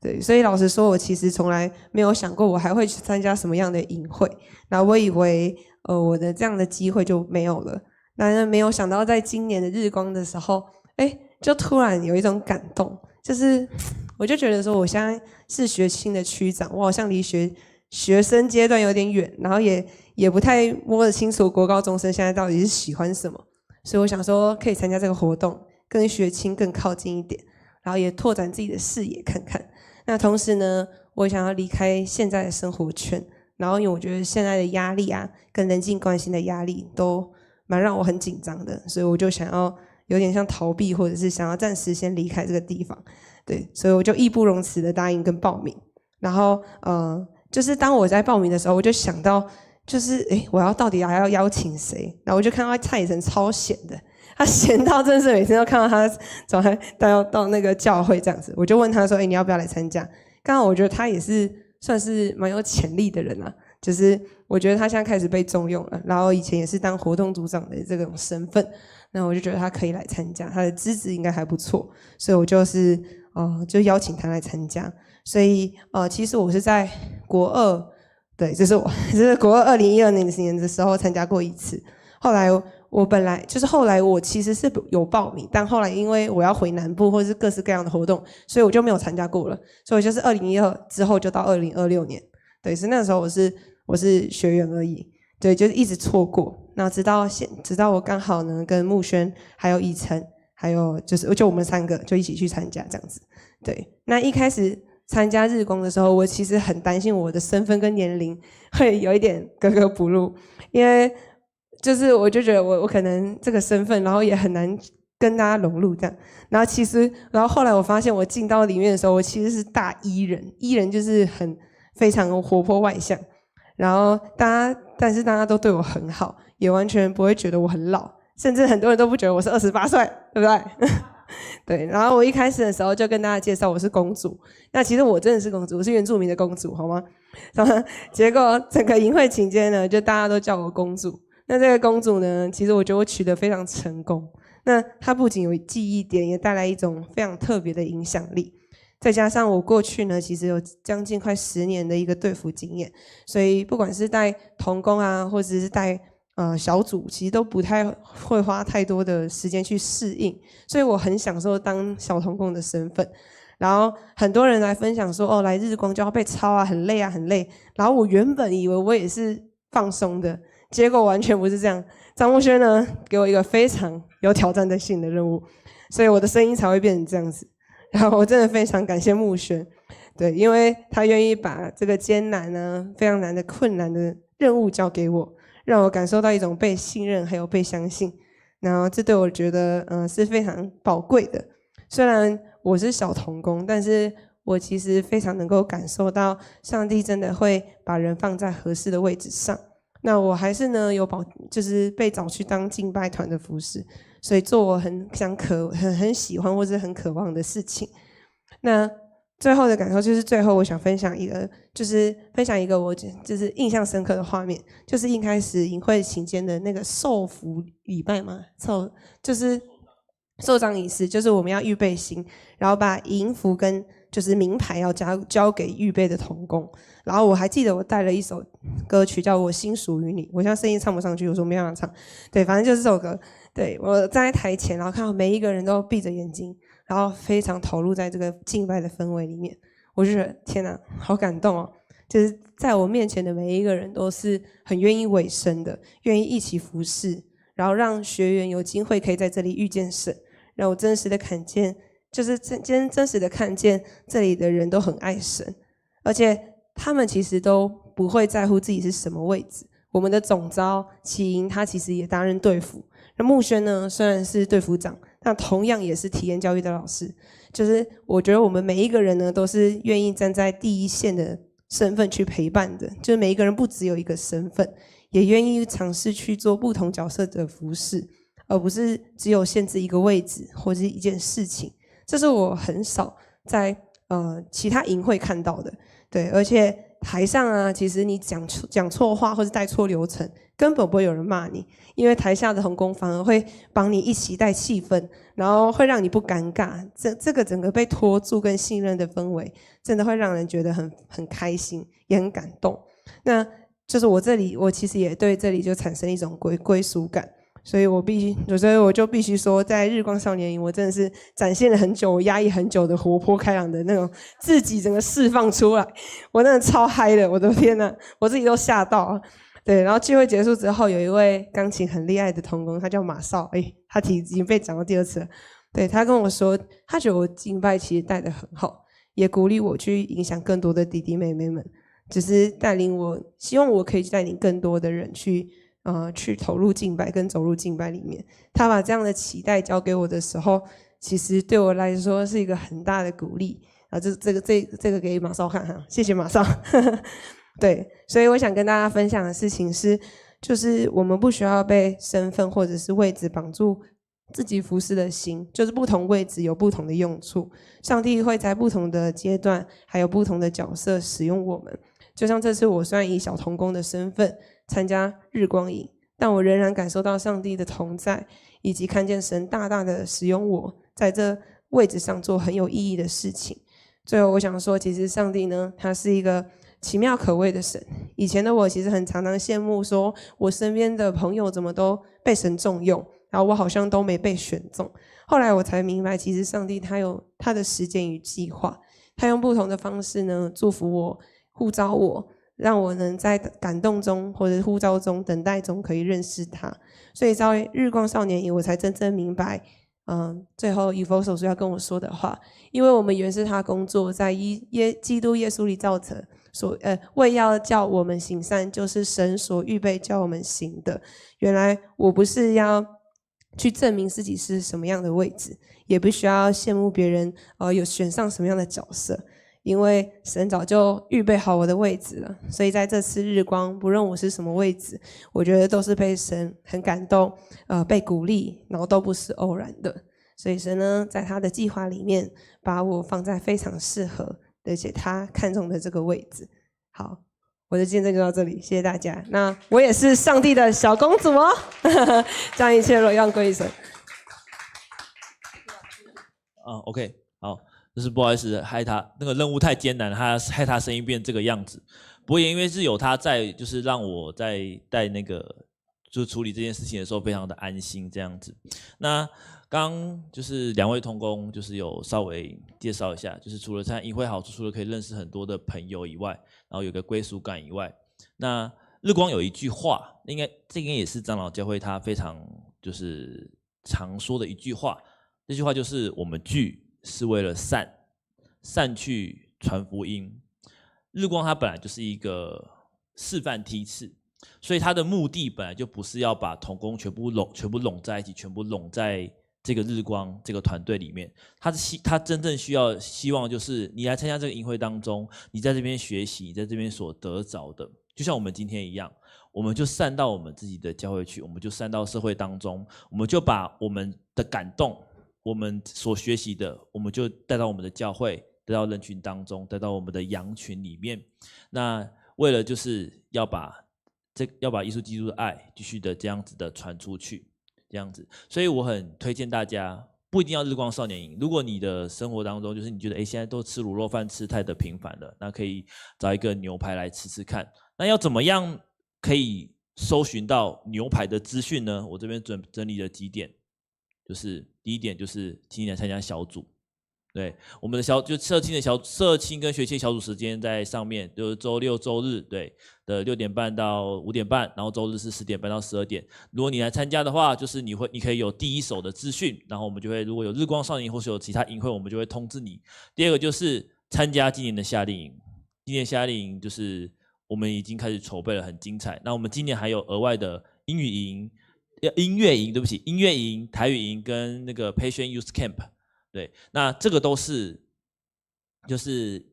对，所以老实说，我其实从来没有想过我还会去参加什么样的营会，然后我以为我的这样的机会就没有了，但是没有想到在今年的日光的时候，就突然有一种感动，就是我就觉得说我现在是学青的区长，我好像离学生阶段有点远，然后也不太摸得清楚国高中生现在到底是喜欢什么，所以我想说可以参加这个活动，跟学青更靠近一点，然后也拓展自己的视野看看。那同时呢，我想要离开现在的生活圈，然后因为我觉得现在的压力啊，跟人际关系的压力都蛮让我很紧张的，所以我就想要有点像逃避，或者是想要暂时先离开这个地方。对，所以我就义不容辞的答应跟报名。然后就是当我在报名的时候，我就想到，就是我到底还要邀请谁？然后我就看到蔡以诚超闲的，他闲到真的是每天都看到他走来到那个教会这样子。我就问他说：“你要不要来参加？”刚好我觉得他也是算是蛮有潜力的人啊，就是我觉得他现在开始被重用了，然后以前也是当活动组长的这种身份，那我就觉得他可以来参加，他的资质应该还不错，所以我就邀请他来参加。所以其实我是在国2，对，这是国2 2012年的时候参加过一次。后来我其实是有报名，但后来因为我要回南部或者是各式各样的活动，所以我就没有参加过了。所以我就是2012之后就到2026年，对，是那个时候我是学员而已，对，就是一直错过。那直到我刚好呢跟木轩还有以诚还有就我们3个就一起去参加这样子。对，那一开始参加日光的时候，我其实很担心我的身份跟年龄会有一点格格不入，因为就是我就觉得我可能这个身份，然后也很难跟大家融入这样。然后后来我发现我进到里面的时候，我其实是大E人就是非常活泼外向，然后但是大家都对我很好，也完全不会觉得我很老，甚至很多人都不觉得我是28岁，对不对？对，然后我一开始的时候就跟大家介绍我是公主，那其实我真的是公主，我是原住民的公主，好吗？然后结果整个营会期间呢，就大家都叫我公主。那这个公主呢，其实我觉得我取得非常成功，那它不仅有记忆点，也带来一种非常特别的影响力。再加上我过去呢，其实有将近快10年的一个队服经验，所以不管是带同工啊，或者是带小组，其实都不太会花太多的时间去适应，所以我很享受当小同工的身份。然后很多人来分享说，哦，来日光就要被操啊，很累啊，很累。然后我原本以为我也是放松的，结果完全不是这样。张牧轩呢，给我一个非常有挑战性的任务，所以我的声音才会变成这样子。然后我真的非常感谢牧轩，对，因为他愿意把这个艰难呢、非常难的、困难的任务交给我，让我感受到一种被信任还有被相信。然后这对我觉得是非常宝贵的。虽然我是小同工，但是我其实非常能够感受到上帝真的会把人放在合适的位置上。那我还是呢就是被找去当敬拜团的服侍，所以做我很喜欢或是很渴望的事情。那最后的感受就是最后我想分享一个我就是印象深刻的画面，就是一开始营会期间的那个受服礼拜嘛，就是受章仪式，就是我们要预备新，然后把营服跟就是名牌要交给预备的同工。然后我还记得我带了一首歌曲叫我心属于你，我现在声音唱不上去，我说没办法唱，对，反正就是这首歌。对，我站在台前，然后看到每一个人都闭着眼睛，然后非常投入在这个敬拜的氛围里面，我就觉得天哪，好感动哦！就是在我面前的每一个人都是很愿意委身的，愿意一起服侍，然后让学员有机会可以在这里遇见神，让我真实的看见，就是真实的看见这里的人都很爱神，而且他们其实都不会在乎自己是什么位置。我们的总召启营他其实也担任队服，那牧轩呢虽然是队服长，那同样也是体验教育的老师。就是我觉得我们每一个人呢都是愿意站在第一线的身份去陪伴的，就是每一个人不只有一个身份，也愿意尝试去做不同角色的服事，而不是只有限制一个位置或是一件事情。这是我很少在其他营会看到的。对，而且台上啊，其实你讲错话或是带错流程，根本不会有人骂你，因为台下的同工反而会帮你一起带气氛，然后会让你不尴尬。这个整个被托住跟信任的氛围，真的会让人觉得很开心，也很感动。那就是我其实也对这里就产生一种归属感。所以我就必须说，在日光少年营，我真的是展现了很久，我压抑很久的活泼开朗的那种自己整个释放出来，我真的超嗨的，我的天哪，我自己都吓到了。对，然后聚会结束之后，有一位钢琴很厉害的同工，他叫马少，他已经被讲到第2次了。对，他跟我说，他觉得我敬拜其实带得很好，也鼓励我去影响更多的弟弟妹妹们，只是带领我，希望我可以带领更多的人去投入敬拜跟走入敬拜里面。他把这样的期待交给我的时候，其实对我来说是一个很大的鼓励啊！这个给马少看哈，谢谢马少。对，所以我想跟大家分享的事情是，就是我们不需要被身份或者是位置绑住自己服侍的心，就是不同位置有不同的用处，上帝会在不同的阶段还有不同的角色使用我们。就像这次我虽然以小同工的身份参加日光营，但我仍然感受到上帝的同在，以及看见神大大的使用我在这位置上做很有意义的事情。最后我想说，其实上帝呢，他是一个奇妙可畏的神。以前的我其实很常羡慕说，我身边的朋友怎么都被神重用，然后我好像都没被选中。后来我才明白，其实上帝他有他的时间与计划，他用不同的方式呢祝福我，呼召我，让我能在感动中或者呼召中等待中可以认识他。所以在日光少年营，我才真正明白最后以弗所书要跟我说的话，因为我们原是他工作，在基督耶稣里造成为要叫我们行善，就是神所预备叫我们行的。原来我不是要去证明自己是什么样的位置，也不需要羡慕别人有选上什么样的角色，因为神早就预备好我的位置了。所以在这次日光，不论我是什么位置，我觉得都是被神很感动，被鼓励，然后都不是偶然的。所以神呢，在他的计划里面，把我放在非常适合而且他看中的这个位置。好，我的见证就到这里，谢谢大家。那我也是上帝的小公主哦，将一切荣耀归于神。OK， 好，就是不好意思，害他那个任务太艰难，害他声音变这个样子。不过也因为是有他在，就是让我在带那个就处理这件事情的时候非常的安心这样子。那刚就是2位同工就是有稍微介绍一下，就是除了参加营会好处，除了可以认识很多的朋友以外，然后有个归属感以外，那日光有一句话，这应该也是长老教会他非常就是常说的一句话。这句话就是我们聚是为了散去传福音。日光它本来就是一个示范梯次，所以它的目的本来就不是要把同工全部拢在一起，全部拢在这个日光这个团队里面。他真正希望就是你来参加这个营会当中，你在这边学习，你在这边所得着的，就像我们今天一样，我们就散到我们自己的教会去，我们就散到社会当中，我们就把我们的感动，我们所学习的，我们就带到我们的教会，带到人群当中，带到我们的羊群里面。那为了就是要把耶稣基督的爱继续的这样子的传出去，这样子。所以我很推荐大家，不一定要日光少年营。如果你的生活当中就是你觉得现在都吃卤肉饭吃太的频繁了，那可以找一个牛排来吃吃看。那要怎么样可以搜寻到牛排的资讯呢？我这边整理了几点。就是第一点就是请你来参加小组，对，我们的社青跟学青小组时间在上面，就是周六周日对的6点半到5点半，然后周日是10点半到12点。如果你来参加的话，就是你可以有第一手的资讯，然后我们就会如果有日光少年或是有其他营会，我们就会通知你。第二个就是参加今年的夏令营，今年夏令营就是我们已经开始筹备了，很精彩。那我们今年还有额外的音乐营、台语营跟那个培训 Youth Camp， 对，那这个都是就是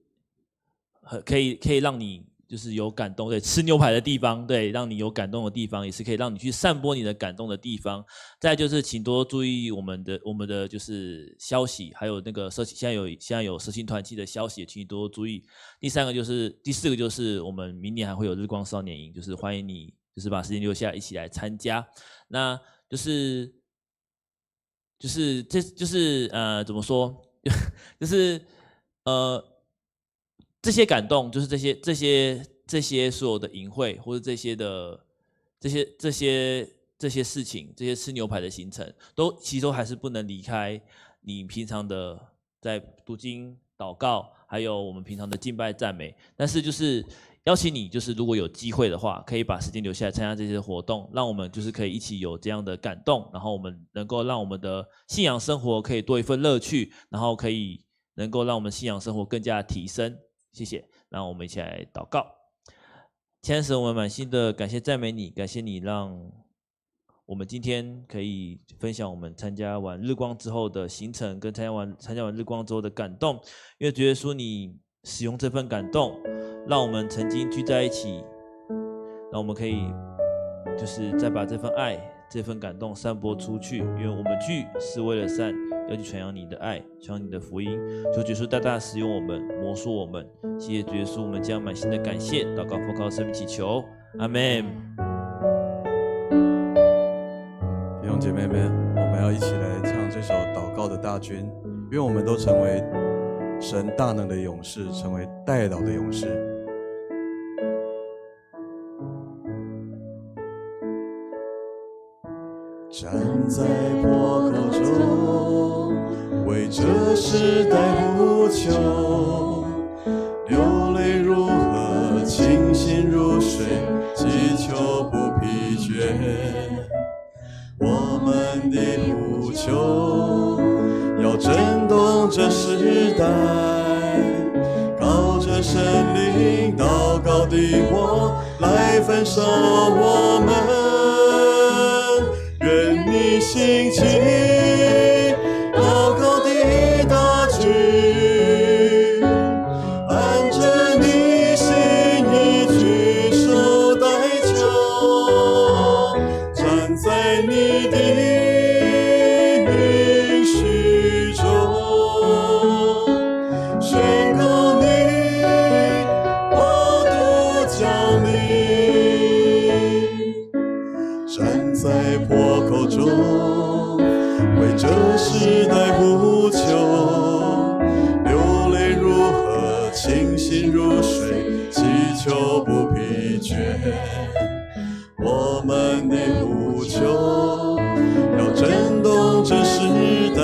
可以让你就是有感动，对，吃牛排的地方，对，让你有感动的地方，也是可以让你去散播你的感动的地方。再来就是请多注意我们的就是消息，还有那个现在有社青团契的消息，请你多注意。第4个就是我们明年还会有日光少年营，就是欢迎你就是把时间留下来一起来参加。那就是怎么说？就是这些感动，就是这些所有的营会或者这些事情，这些吃牛排的行程，其实都还是不能离开你平常的在读经、祷告，还有我们平常的敬拜赞美。但是就是邀请你，就是如果有机会的话，可以把时间留下来参加这些活动，让我们就是可以一起有这样的感动，然后我们能够让我们的信仰生活可以多一份乐趣，然后能够让我们信仰生活更加提升。谢谢，让我们一起来祷告。亲爱的神，我们满心的感谢赞美你，感谢你让我们今天可以分享我们参加完日光之后的行程，跟参加完日光之后的感动。因为主耶稣，你使用这份感动，让我们曾经聚在一起，让我们可以就是再把这份爱、这份感动散播出去。因为我们聚是为了善，要去传扬你的爱，传扬你的福音。求主耶稣大大使用我们，摩挲我们。谢谢主耶稣，我们将满心的感谢祷告奉靠圣名祈求，阿们。弟兄姐妹们，我们要一起来唱这首祷告的大军，愿我们都成为神大能的勇士，成为代祷的勇士。站在破口中，为这时代呼求，流泪如河，清心如水，祈求不疲倦。我们的呼求要震动这时代，靠着神灵祷告的我来焚烧我们。愿你兴起祷告的大军，按着你心意举手代求，站在你的应许中，宣告你国度降临。站在破口中，我们的呼求要震动这时代，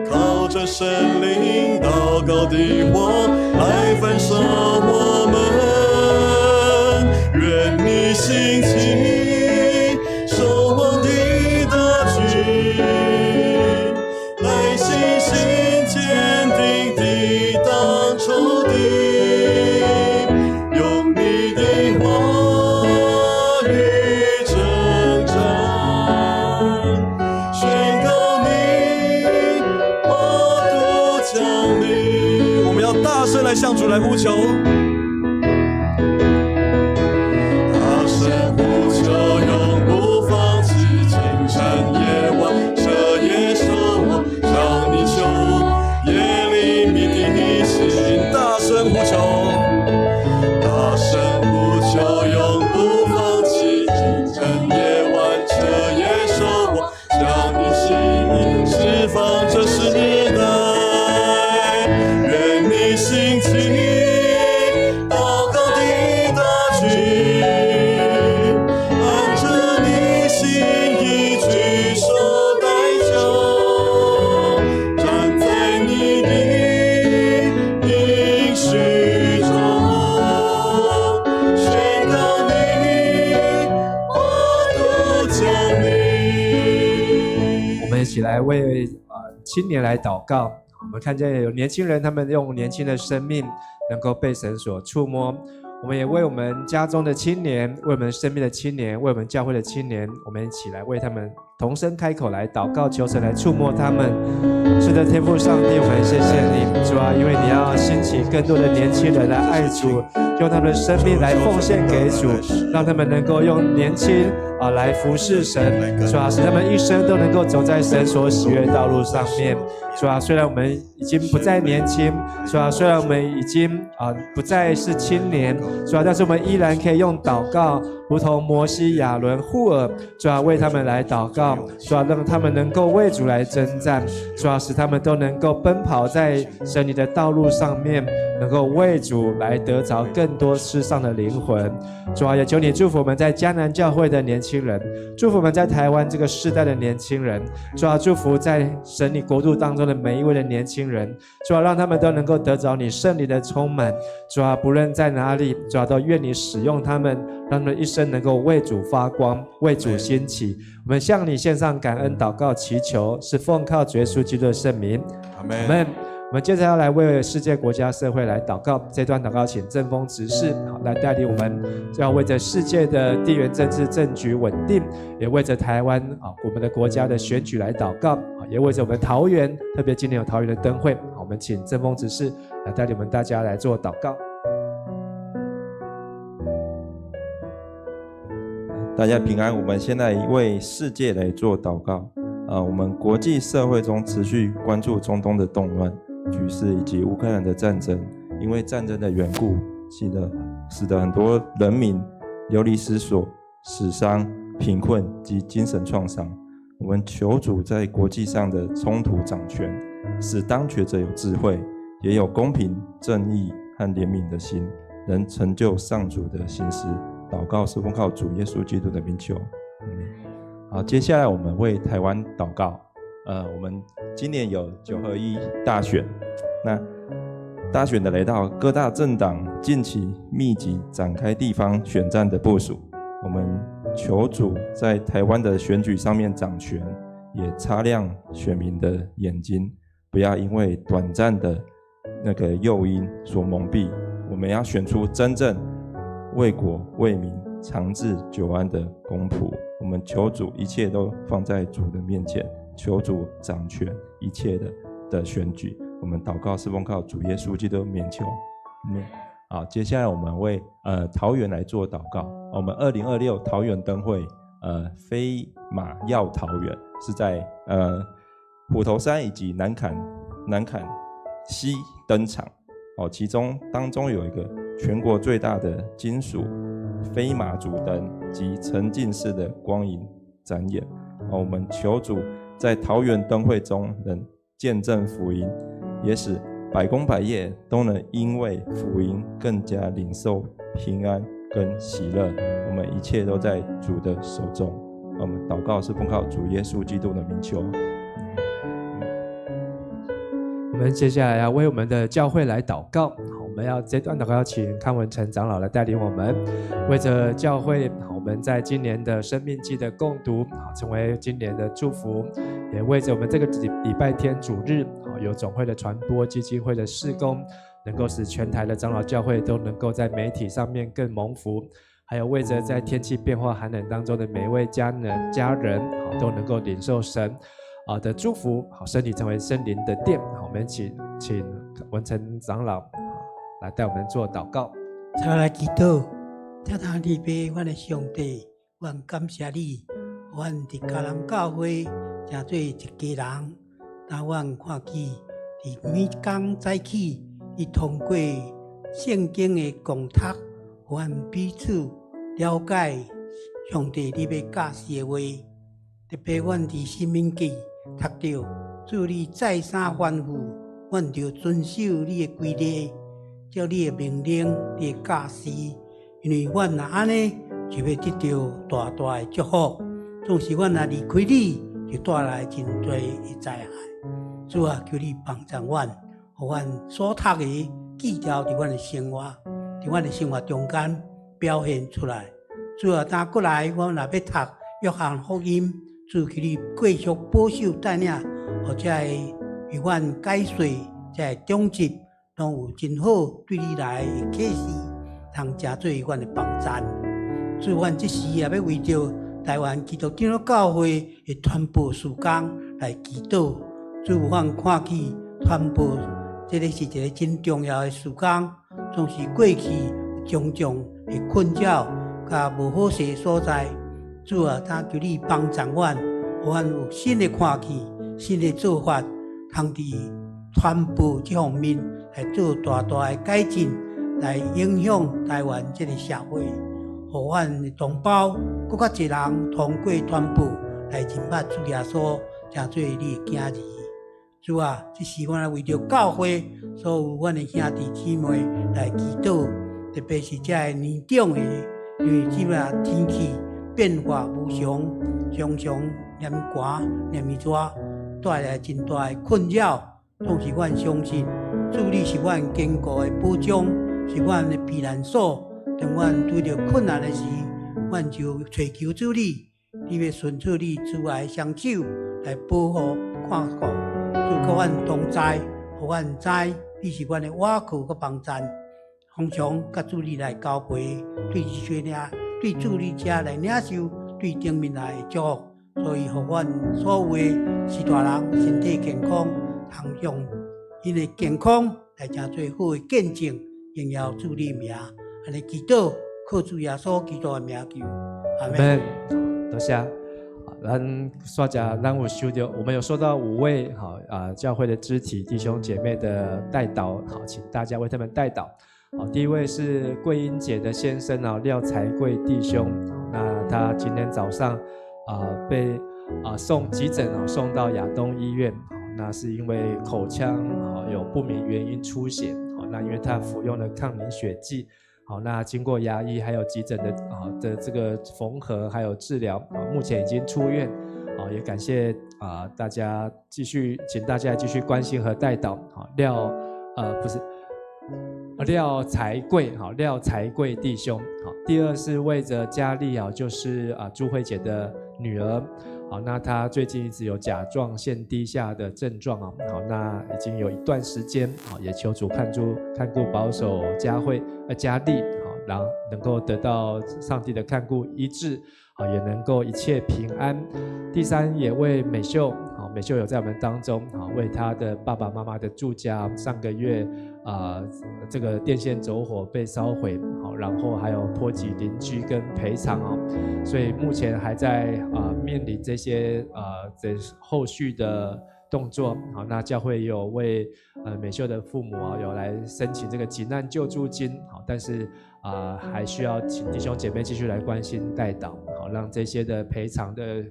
靠着神灵祷告的火来焚烧我们。愿你兴起守望的大军，来信心坚定地挡仇敌，用你的话语征战，宣告你国度降临。我们要大声来向主来呼求。一起来为青年来祷告。我们看见有年轻人，他们用年轻的生命能够被神所触摸。我们也为我们家中的青年，为我们身边的青年，为我们教会的青年，我们一起来为他们同声开口来祷告，求神来触摸他们。是的，天父上帝，我们谢谢你，主啊，因为你要兴起更多的年轻人来爱主，用他们的生命来奉献给主，让他们能够用年轻来服侍神，主啊，使他们一生都能够走在神所喜悦的道路上面。主啊，虽然我们已经不再年轻，主啊，虽然我们已经不再是青年，主啊，但是我们依然可以用祷告，如同摩西、亚伦、户尔，主啊，为他们来祷告，主啊，让他们能够为主来征战，主啊，使他们都能够奔跑在神你的道路上面，能够为主来得着更多世上的灵魂。主啊，也求你祝福我们在迦南教会的年轻人，祝福我们在台湾这个世代的年轻人，主啊，祝福在神你国度当中的每一位的年轻人，主啊，让他们都能够得着你圣灵的充满，主啊，不论在哪里，主啊，都愿你使用他们，让他们一生能够为主发光，为主兴起。我们向你献上感恩祷告祈求，是奉靠主耶稣基督的圣名，阿们。阿们。我们接着要来为世界国家社会来祷告，这段祷告请正风执事来带领我们，要为着世界的地缘政治政局稳定，也为着台湾我们的国家的选举来祷告，也为着我们桃园，特别今年有桃园的灯会，我们请正风执事来带领我们大家来做祷告。大家平安，我们现在为世界来做祷告。我们国际社会中持续关注中东的动乱局势以及乌克兰的战争，因为战争的缘故，使得很多人民流离失所、死伤、贫困及精神创伤。我们求主在国际上的冲突掌权，使当权者有智慧，也有公平、正义和怜悯的心，能成就上主的心思。祷告是奉靠主耶稣基督的名求。好，接下来我们为台湾祷告。我们今年有9合1大选，那大选的来到，各大政党近期密集展开地方选战的部署。我们求主在台湾的选举上面掌权，也擦亮选民的眼睛，不要因为短暂的那个诱因所蒙蔽。我们要选出真正为国为民长治久安的公仆。我们求主一切都放在主的面前，求主掌权一切的选举。我们祷告是奉靠主耶稣基督免求。好，接下来我们为桃园来做祷告。我们2026桃园灯会飞马耀桃园是在虎头山以及南坎西登场。其中当中有一个全国最大的金属飞马主灯及沉浸式的光影展演。我们求主在桃园灯会中能见证福音，也使百工百业都能因为福音更加领受平安跟喜乐，我们一切都在主的手中。我们祷告是奉靠主耶稣基督的名求。我们接下来要为我们的教会来祷告。我们要这段祷告要请康文成长老来带领我们，为着教会，我们在今年的生命记的共读，成为今年的祝福，也为着我们这个礼拜天主日，有总会的传播基金会的事工，能够使全台的长老教会都能够在媒体上面更蒙福，还有为着在天气变化寒冷当中的每一位家人都能够领受神的祝福，身体成为圣灵的殿。我们请文成长老来带我们做祷告。再来祈祷，天堂地北，阮的上帝，阮感谢你，阮伫迦南教会成做一家人。当阮看见伫每天早起，伊通过圣经的讲读，阮彼此了解上帝你要教示的话。特别阮伫申命记读到，主你再三吩咐，阮就遵守你的规例。照你的命令，你的教示，因为阮若安尼，就要得到大大的祝福。总是阮若离开你，就带来真多的灾害。主啊，求你帮助阮，互阮所读的记条伫阮的生活，伫阮的生活中间表现出来。主啊，当过来，阮若要读约翰福音，主求你继续保守带领，或者为阮解说，在终极。拢有真好对你来的启示，通成做阮的帮助。所以，阮这时也要为着台湾基督长教会的传播事工来祈祷。主，阮看见传播，这个是一个真重要的事工，总是过去种种的困扰甲无好势的所在。主啊，但求你帮助阮，互阮有新的看见、新的做法，通伫传播这方面。来做大大的改进，来影响台湾这个社会，互阮的同胞更较侪人通过传播来认捌主耶稣，成做你的囝儿。主啊，这是阮为着教会所有阮的兄弟姊妹来祈祷，特别是这个年长的，因为即摆天气变化无常，常常黏寒黏热，带来真大的困扰。总是阮相信。主你是阮坚固的保障，是阮的避难所。当阮遇到困难的时，阮就祈求主你，你要顺出你慈爱的双手来保护看顾，主甲阮同在，互阮知你是阮的倚靠甲帮助。常常甲主你来交陪，对对主你遮来领受对顶面来的祝福，所以互阮所有的士大人身体健康，通用。因的健康来成最好的见证，荣耀主你名，安尼祈祷，靠主耶稣基督的名求，阿门。多谢。咱刷甲，咱有收到，我们有收到5位教会的肢体弟兄姐妹的代祷，请大家为他们代祷。第一位是桂英姐的先生廖才贵弟兄，那他今天早上被送急诊送到亚东医院。那是因为口腔有不明原因出血，那因为他服用了抗凝血剂，那经过牙医还有急诊的这个缝合还有治疗，目前已经出院，也感谢大家请大家继续关心和代祷。廖才贵弟兄。第二是为着佳丽就是朱慧姐的女儿。那她最近一直有甲状腺低下的症状那已经有一段时间也求主看顾保守佳丽然后能够得到上帝的看顾医治也能够一切平安。第三也为美秀有在我们当中为她的爸爸妈妈的住家上个月这个电线走火被烧毁然后还有波及邻居跟赔偿所以目前还在面临这些这后续的动作。那教会也有为美秀的父母有来申请这个急难救助金但是还需要请弟兄姐妹继续来关心代祷让这些的赔偿的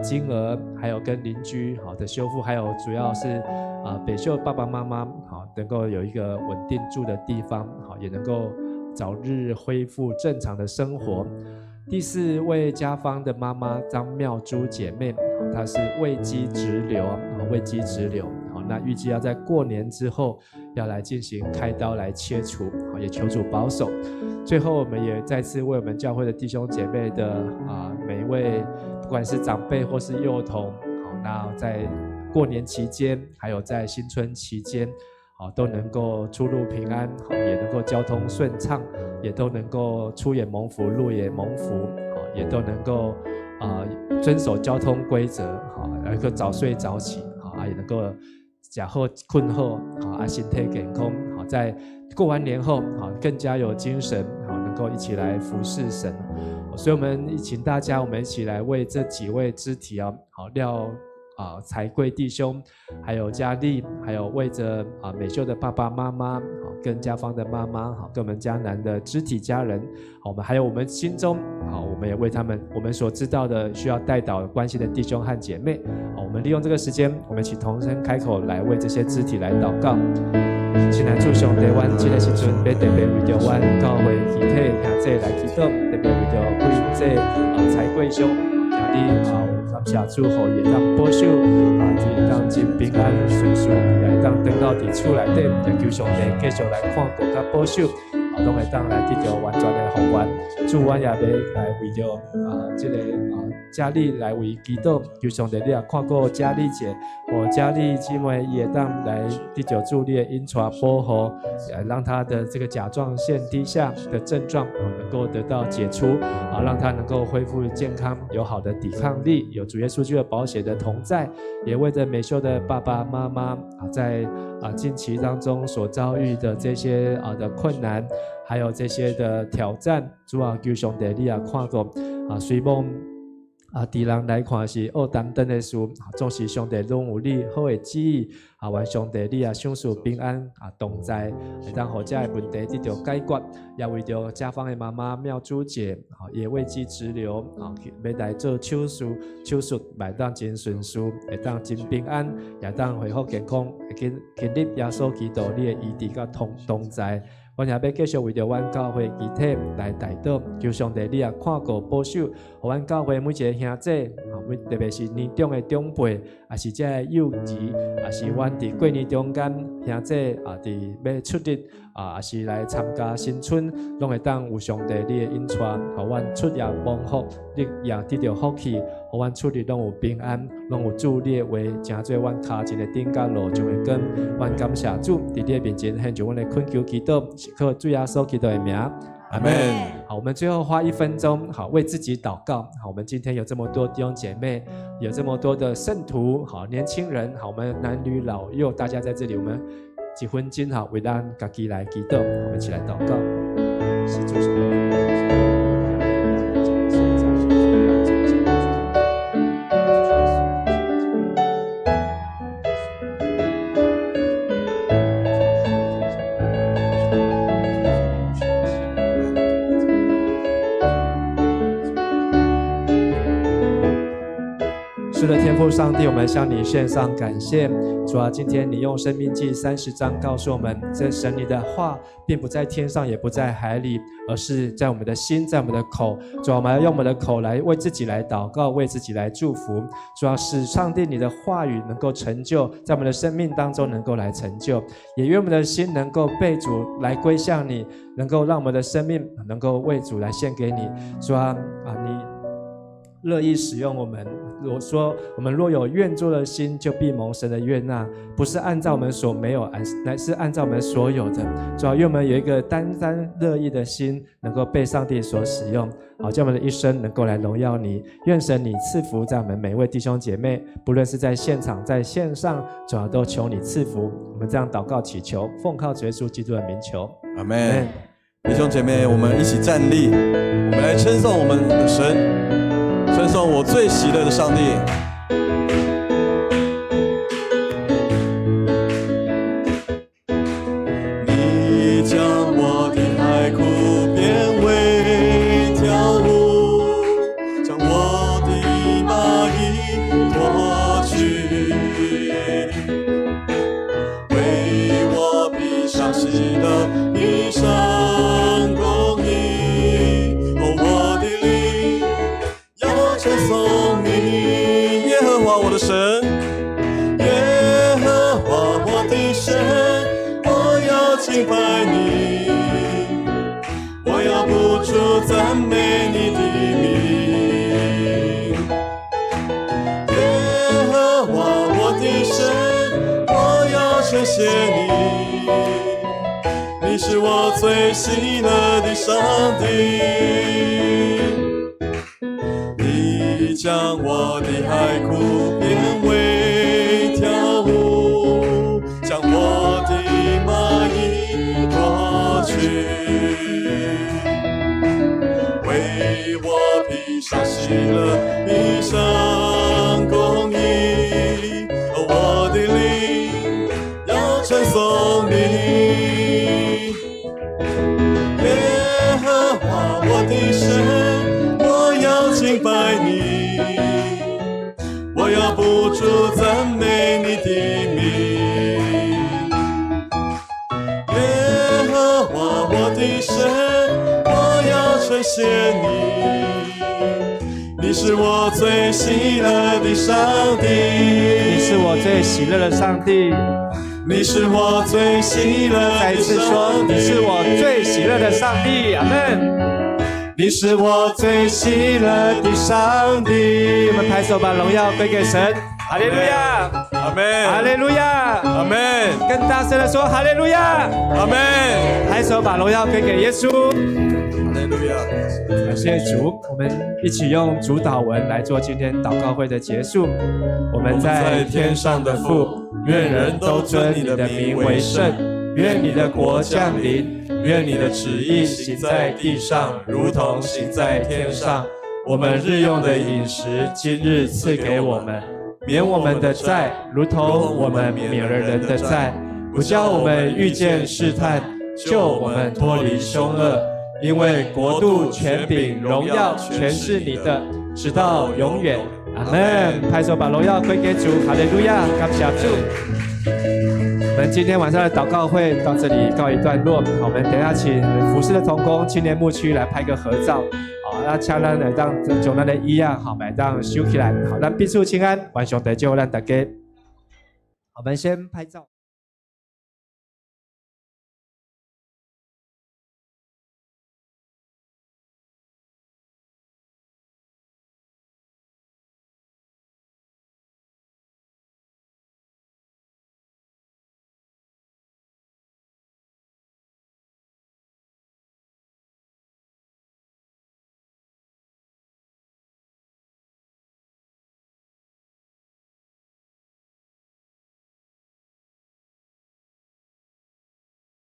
金额还有跟邻居的修复，还有主要是北秀爸爸妈妈能够有一个稳定住的地方也能够早日恢复正常的生活。第四位家芳的妈妈张妙珠姐妹，她是胃肌直流，胃肌直流，那预计要在过年之后要来进行开刀来切除，也求主保守。最后，我们也再次为我们教会的弟兄姐妹的每一位，不管是长辈或是幼童，那在过年期间，还有在新春期间，都能够出入平安，也能够交通顺畅，也都能够出也蒙福，入也蒙福，也都能够遵守交通规则，能够早睡早起，也能够吃好困好，身体健康，在过完年后更加有精神，能够一起来服侍神。所以我们请大家，我们一起来为这几位肢体廖财贵弟兄，还有嘉丽，还有为着美秀的爸爸妈妈，跟家芳的妈妈，跟我们嘉南的肢体家人，我们还有我们心中，我们也为他们我们所知道的需要代祷关系的弟兄和姐妹，我们利用这个时间，我们一起同声开口来为这些肢体来祷告。亲爱主上帝，阮这个时阵要特别为着阮教会集体兄弟来祈祷，特别为着为这财贵兄，请你感谢主，互伊会当保守，会当真平安顺遂，也会当回到伫厝内底，也求上帝继续来看顾甲保守，拢会当来得到完全的福源。主，阮也要来为着这个嘉丽来为祈祷，求上帝你也看顾嘉丽姐，嘉丽姊妹也当来得到主你的恩宠保护，让她的这个甲状腺低下的症状能够得到解除，让她能够恢复健康，有好的抵抗力，有主耶稣基督的宝血的同在，也为着美秀的爸爸妈妈在近期当中所遭遇的这些的困难，还有这些的挑战，主啊，求上帝你也看顾虽望敌人来看是恶担当的事，总是上帝拢有你好的旨意，愿上帝你也享受平安同在，会当互这个问题得到解决，也为着家芳的妈妈妙珠姐，也胃肌直流，要来做手术，会当真顺遂，会当真平安，也当恢复健康，会经历耶稣基督你的医治甲同在。我也要继续为着阮教会集体来代祷，求上帝你也看顾保守，互阮教会每一个兄弟，特别是年长的长辈，也是这个幼稚，也是阮伫过年中间兄弟伫要出日，也是来参加新春，拢会当有上帝你的恩宠，互阮出入蒙福，你也得到福气，互阮出日拢有平安，拢有主你的话，成做阮脚前的顶甲路上的光。阮感谢主，伫你的面前献上阮的恳求祈祷。靠主耶稣基督的名，阿们。好，我们最后花1分钟，好为自己祷告。好，我们今天有这么多弟兄姐妹，有这么多的圣徒，好年轻人，好我们男女老幼，大家在这里，我们几分钟好为咱自己来祈祷，我们一起来祷告。是主所是的，天父上帝，我们向你献上感谢。主啊，今天你用申命记30章告诉我们，这神你的话并不在天上，也不在海里，而是在我们的心，在我们的口。主啊，我们要用我们的口来为自己来祷告，为自己来祝福。主啊，使上帝你的话语能够成就，在我们的生命当中能够来成就，也愿我们的心能够被主来归向你，能够让我们的生命能够为主来献给你。主啊，你乐意使用我们。我说，我们若有愿做的心，就必蒙神的悦纳，不是按照我们所没有，乃是按照我们所有的。主要愿我们有一个单乐意的心，能够被上帝所使用，好叫我们的一生能够来荣耀你。愿神你赐福在我们每位弟兄姐妹，不论是在现场在线上，主要都求你赐福。我们这样祷告祈求，奉靠主耶稣基督的名求，阿们。弟兄姐妹，我们一起站立，我们来称颂我们的神。称颂我最喜乐的上帝。你将我的海枯变为条路，将我的麻衣脱去，为我披上喜乐衣裳。敬拜你，我要不住赞美你的名。耶和华我的神，我要称谢你，你是我最喜乐的上帝。你将我的海枯变为跳舞，将我的蚂蚁夺去，为我披上喜乐，披上公义，我的灵要称颂你。耶和华我的神，我要敬拜你，我要不住赞美你的名。耶和华我的神，我要称谢你，你是我最喜乐的上帝，你是我最喜乐的上帝。你是我最喜乐的上帝。再一次说，你是我最喜乐的上帝。阿门。你是我最喜乐的上帝。我们拍手把荣耀归给神。哈利路亚，阿门，哈利路亚，阿门，更大声的说哈利路亚，阿门。拍手把荣耀归给耶稣。哈利路亚，感谢主，我们一起用主祷文来做今天祷告会的结束。我们在天上的父，愿人都尊你的名为圣，愿你的国降临，愿你的旨意行在地上，如同行在天上。我们日用的饮食，今日赐给我们，免我们的债，如同我们免了人的债，不叫我们遇见试探，救我们脱离凶恶。因为国度、权柄、荣耀，全是你的，直到永远。阿门！拍手把荣耀归给主，哈利路亚！感谢主。我们今天晚上的祷告会到这里告一段落。好，我们等一下请服侍的同工青年牧区来拍个合照。好，那请咱来当将咱的衣啊，好，来当收起来。好，咱彼此请安，晚上得救咱大家。我们先拍照。